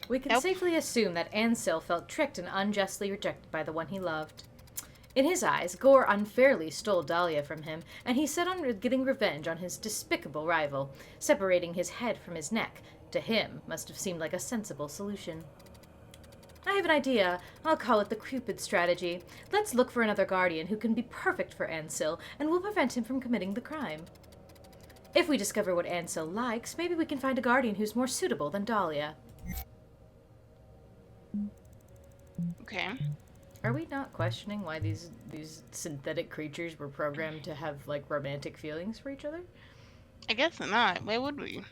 We can safely assume that Ansel felt tricked and unjustly rejected by the one he loved. In his eyes, Gore unfairly stole Dahlia from him, and he set on getting revenge on his despicable rival. Separating his head from his neck, to him, must have seemed like a sensible solution. I have an idea. I'll call it the Cupid strategy. Let's look for another guardian who can be perfect for Ansel, and will prevent him from committing the crime. If we discover what Ansel likes, maybe we can find a guardian who's more suitable than Dahlia. Okay. Are we not questioning why these synthetic creatures were programmed to have, like, romantic feelings for each other? I guess not. Why would we?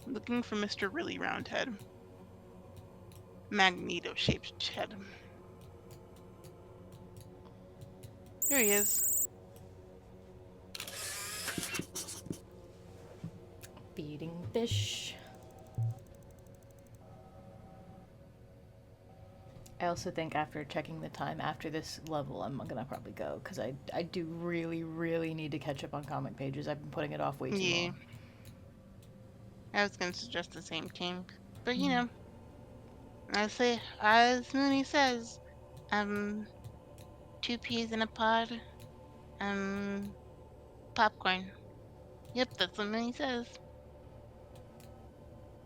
Looking for Mr. Really Roundhead. Magneto-shaped head. Here he is. Feeding fish. I also think after checking the time after this level, I'm gonna probably go, because I do really, really need to catch up on comic pages. I've been putting it off way too long. I was gonna suggest the same thing, but you know, I say, as Mooney says, 2 peas in a pod, popcorn. Yep, that's what Mooney says.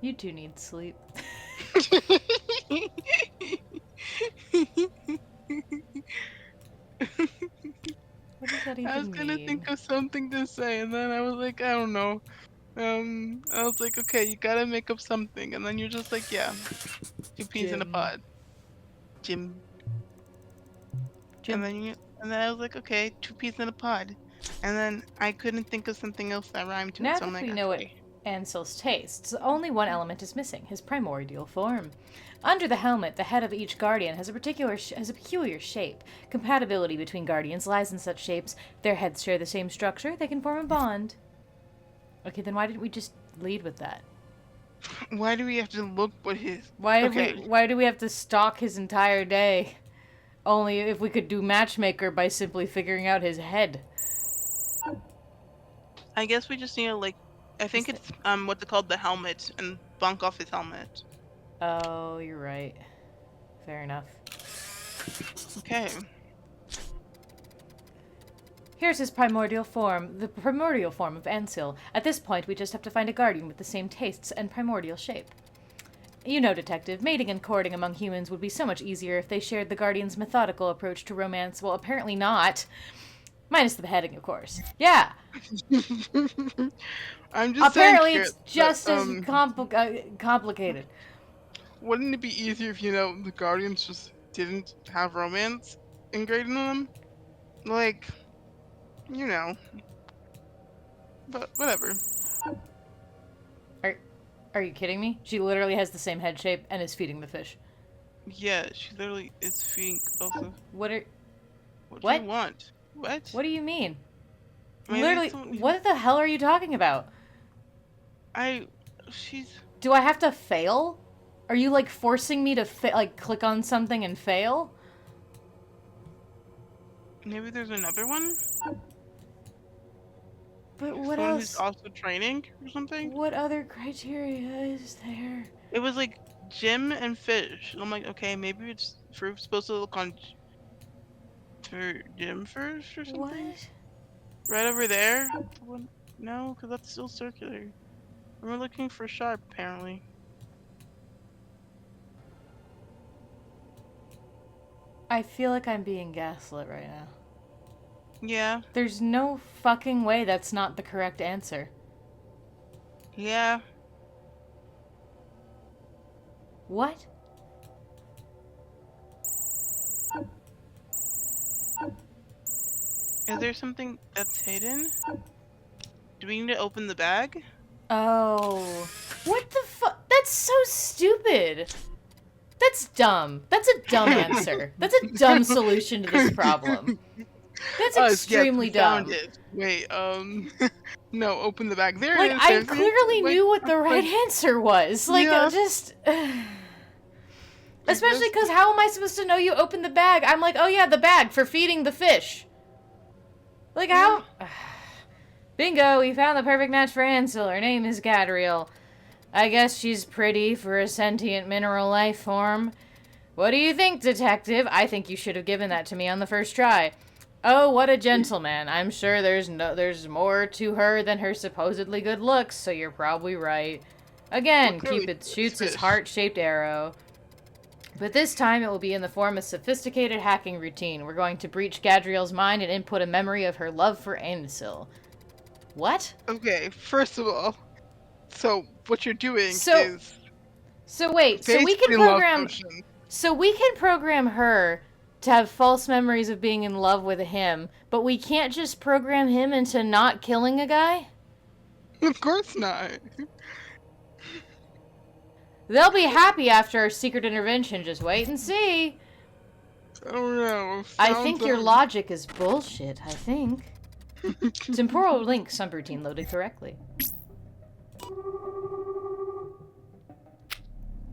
You two need sleep. What does that even mean? I was gonna think of something to say, and then I was like, I don't know. I was like, okay, you gotta make up something, and then you're just like, yeah, 2 peas in a pod. Jim. And then I was like, okay, 2 peas in a pod. And then I couldn't think of something else that rhymed to it, now so I'm that like, we know what Ansel's tastes, only one element is missing: his primordial form. Under the helmet, the head of each guardian has a peculiar shape. Compatibility between guardians lies in such shapes. Their heads share the same structure. They can form a bond. Okay, then why didn't we just lead with that? Why do we have to look what his... Why do we have to stalk his entire day? Only if we could do matchmaker by simply figuring out his head. I guess we just need to, like... I think it's, what's it called? The helmet. And bunk off his helmet. Oh, you're right. Fair enough. Okay. Here's his primordial form, the primordial form of Ansil. At this point, we just have to find a guardian with the same tastes and primordial shape. You know, Detective, mating and courting among humans would be so much easier if they shared the Guardian's methodical approach to romance. Well, apparently not. Minus the beheading, of course. Yeah. I'm just saying Apparently here it's that just as complicated. wouldn't it be easier if the Guardians just didn't have romance ingrained in them? Like, you know, but whatever. Are, are you kidding me? She literally has the same head shape and is feeding the fish. Yeah, she literally is feeding also. What are... What do you What? want? What? What do you mean? Maybe it's Literally, someone what the hell are you talking about? I she's Do I have to fail? Are you, like, forcing me to, click on something and fail? maybe there's another one? But what Someone who's else? also training or something? What other criteria is there? It was like Jim and Fish. I'm like, okay, maybe it's supposed to look on for Jim first or something? What? Right over there? No, because that's still circular. We're looking for Sharp, apparently. I feel like I'm being gaslit right now. Yeah, There's no fucking way that's not the correct answer. yeah. What? Is there something that's hidden? Do we need to open the bag? Oh. What the fuck? That's so stupid. That's dumb. That's a dumb answer. That's a dumb solution to this problem. That's Yes, extremely we found dumb. it. Wait, no, open the bag. There Like, it is. I There's the answer. clearly Wait, knew what the right like, answer was. Like, yeah, just. I Especially guess. because how am I supposed to know you opened the bag? I'm like, oh yeah, the bag for feeding the fish. Like, how. Bingo, we found the perfect match for Ansel. Her name is Gadriel. I guess she's pretty for a sentient mineral life form. What do you think, Detective? I think you should have given that to me on the first try. Oh, what a gentleman. I'm sure there's more to her than her supposedly good looks, so you're probably right. Well, Again, clearly Cupid it's shoots his fish. heart-shaped arrow. But this time it will be in the form of sophisticated hacking routine. We're going to breach Gadriel's mind and input a memory of her love for Ansil. What? Okay, first of all, so what you're doing So is wait, basically love potion. so we can program her to have false memories of being in love with him, but we can't just program him into not killing a guy? Of course not. They'll be happy after our secret intervention, just wait and see. I don't know. I Sounds think your logic is bullshit, I think. Temporal link subroutine loaded correctly.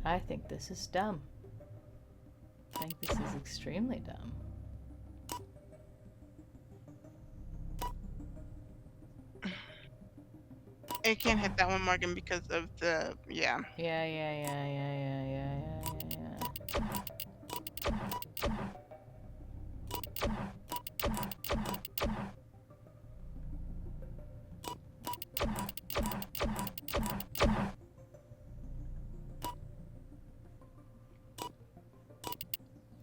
I think this is dumb. I think this is extremely dumb. I can't hit that one, Morgan, because of the yeah. Yeah.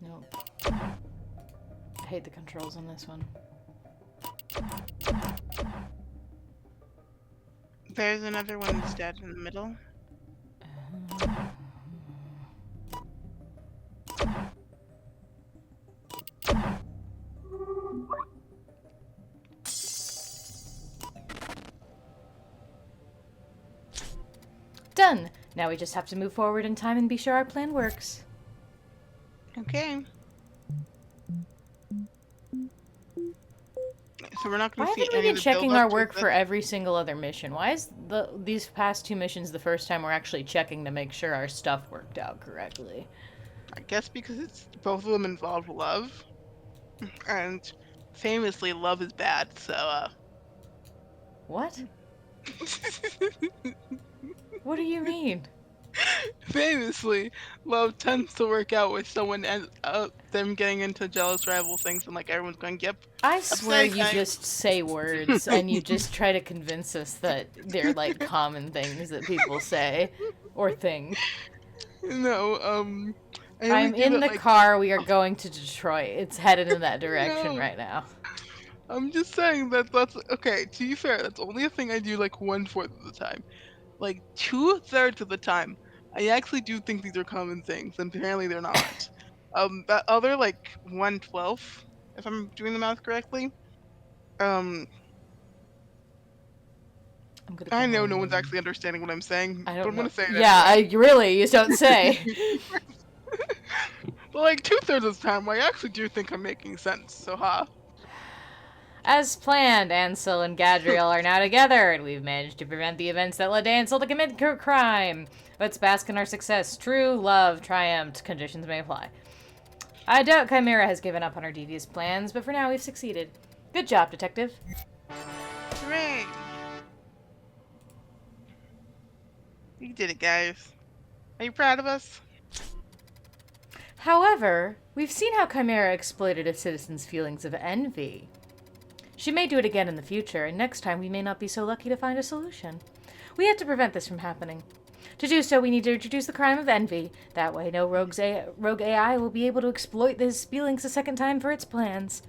Nope. I hate the controls on this one. There's another one that's dead in the middle. Done! Now we just have to move forward in time and be sure our plan works. Okay. So we're not going Why to see haven't we any of been the checking build-up our to work this. for every single other mission? Why is these past two missions the first time we're actually checking to make sure our stuff worked out correctly? I guess because it's both of them involve love, and famously, love is bad. So What? What do you mean? Famously, love tends to work out with someone and them getting into jealous rival things, and like everyone's going, "Yep, I I'm swear saying you just say words and you just try to convince us that they're like common things that people say or think. no, I only I'm do in that the like car. We are going to Detroit. It's headed in that direction no. right now. I'm just saying that that's okay. To be fair, that's only a thing I do like 1/4 of the time. Like 2/3 of the time, I actually do think these are common things, and apparently they're not. That other like 1/12, if I'm doing the math correctly. Um, I'm gonna go I know no one's home. actually understanding what I'm saying, I but don't I'm know. gonna say it Yeah, anyway. I really, you don't say. But like 2/3 of the time, I actually do think I'm making sense. So ha. As planned, Ansel and Gadriel are now together, and we've managed to prevent the events that led Ansel to commit crime. Let's bask in our success. True love triumphed. Conditions may apply. I doubt Chimera has given up on our devious plans, but for now we've succeeded. Good job, Detective. Hooray! We did it, guys. Are you proud of us? However, we've seen how Chimera exploited a citizen's feelings of envy. She may do it again in the future, and next time we may not be so lucky to find a solution. We have to prevent this from happening. To do so, we need to introduce the crime of envy. That way, no rogue AI will be able to exploit these feelings a second time for its plans.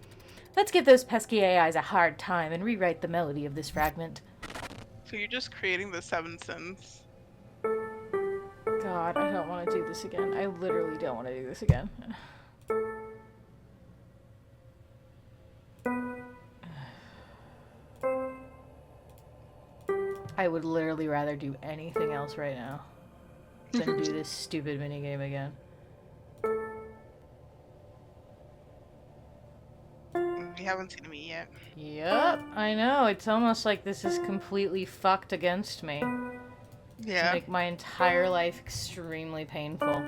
Let's give those pesky AIs a hard time and rewrite the melody of this fragment. So you're just creating the seven sins. God, I don't want to do this again. I literally don't want to do this again. I would literally rather do anything else right now than do this stupid minigame again. We haven't seen me yet. Yep, I know. It's almost like this is completely fucked against me to Yeah. make my entire life extremely painful.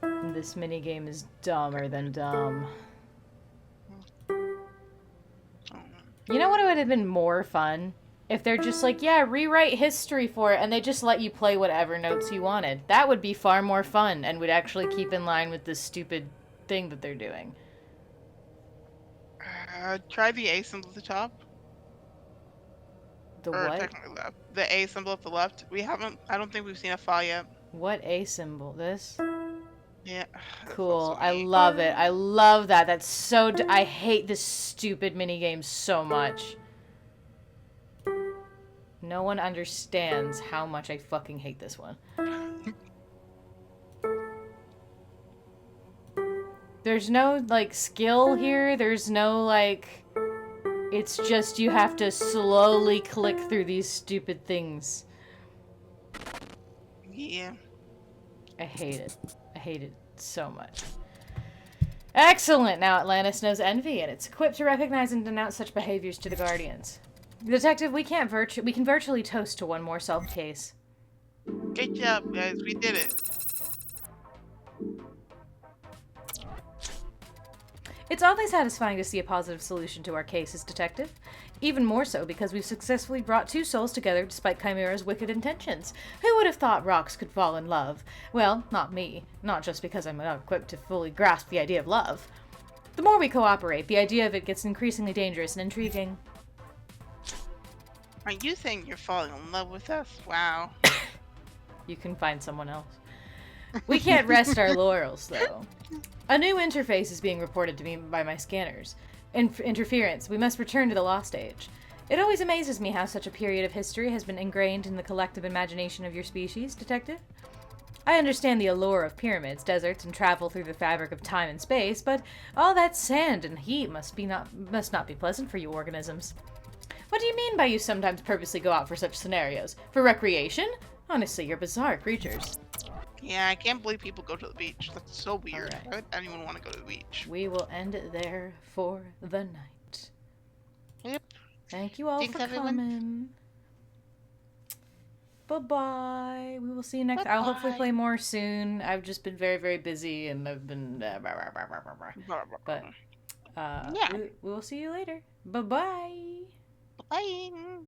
And this minigame is dumber than dumb. Oh. You know what would have been more fun? If they're just like, yeah, rewrite history for it, and they just let you play whatever notes you wanted. That would be far more fun and would actually keep in line with this stupid thing that they're doing. Try the A symbol at the top, The or what? technically left. The A symbol at the left. We haven't. I don't think we've seen a file yet. What A symbol? This? Yeah, that's also Cool. I me. love it. I love that. That's so. I hate this stupid minigame so much. No one understands how much I fucking hate this one. There's no, like, skill here. There's no, like... It's just you have to slowly click through these stupid things. Yeah. I hate it. I hate it so much. Excellent! Now Atlantis knows envy, and it's equipped to recognize and denounce such behaviors to the Guardians. Detective, we can virtually toast to one more solved case. Good job, guys. We did it. It's oddly satisfying to see a positive solution to our cases, Detective. Even more so because we've successfully brought two souls together despite Chimera's wicked intentions. Who would have thought rocks could fall in love? Well, not me. Not just because I'm not equipped to fully grasp the idea of love. The more we cooperate, the idea of it gets increasingly dangerous and intriguing. Are you saying you're falling in love with us? Wow. You can find someone else. We can't rest our laurels, though. A new interface is being reported to me by my scanners. Interference. We must return to the Lost Age. It always amazes me how such a period of history has been ingrained in the collective imagination of your species, Detective. I understand the allure of pyramids, deserts, and travel through the fabric of time and space, but all that sand and heat must not be pleasant for you organisms. What do you mean by you sometimes purposely go out for such scenarios? For recreation? Honestly, you're bizarre creatures. Yeah, I can't believe people go to the beach. That's so weird. Alright. Why would anyone want to go to the beach? We will end it there for the night. Yep. Thank you all Thanks, for everyone. coming. Bye-bye. We will see you next. Bye I'll hopefully bye. play more soon. I've just been very, very busy and I've been... But Yeah. we will see you later. Bye-bye. Bye.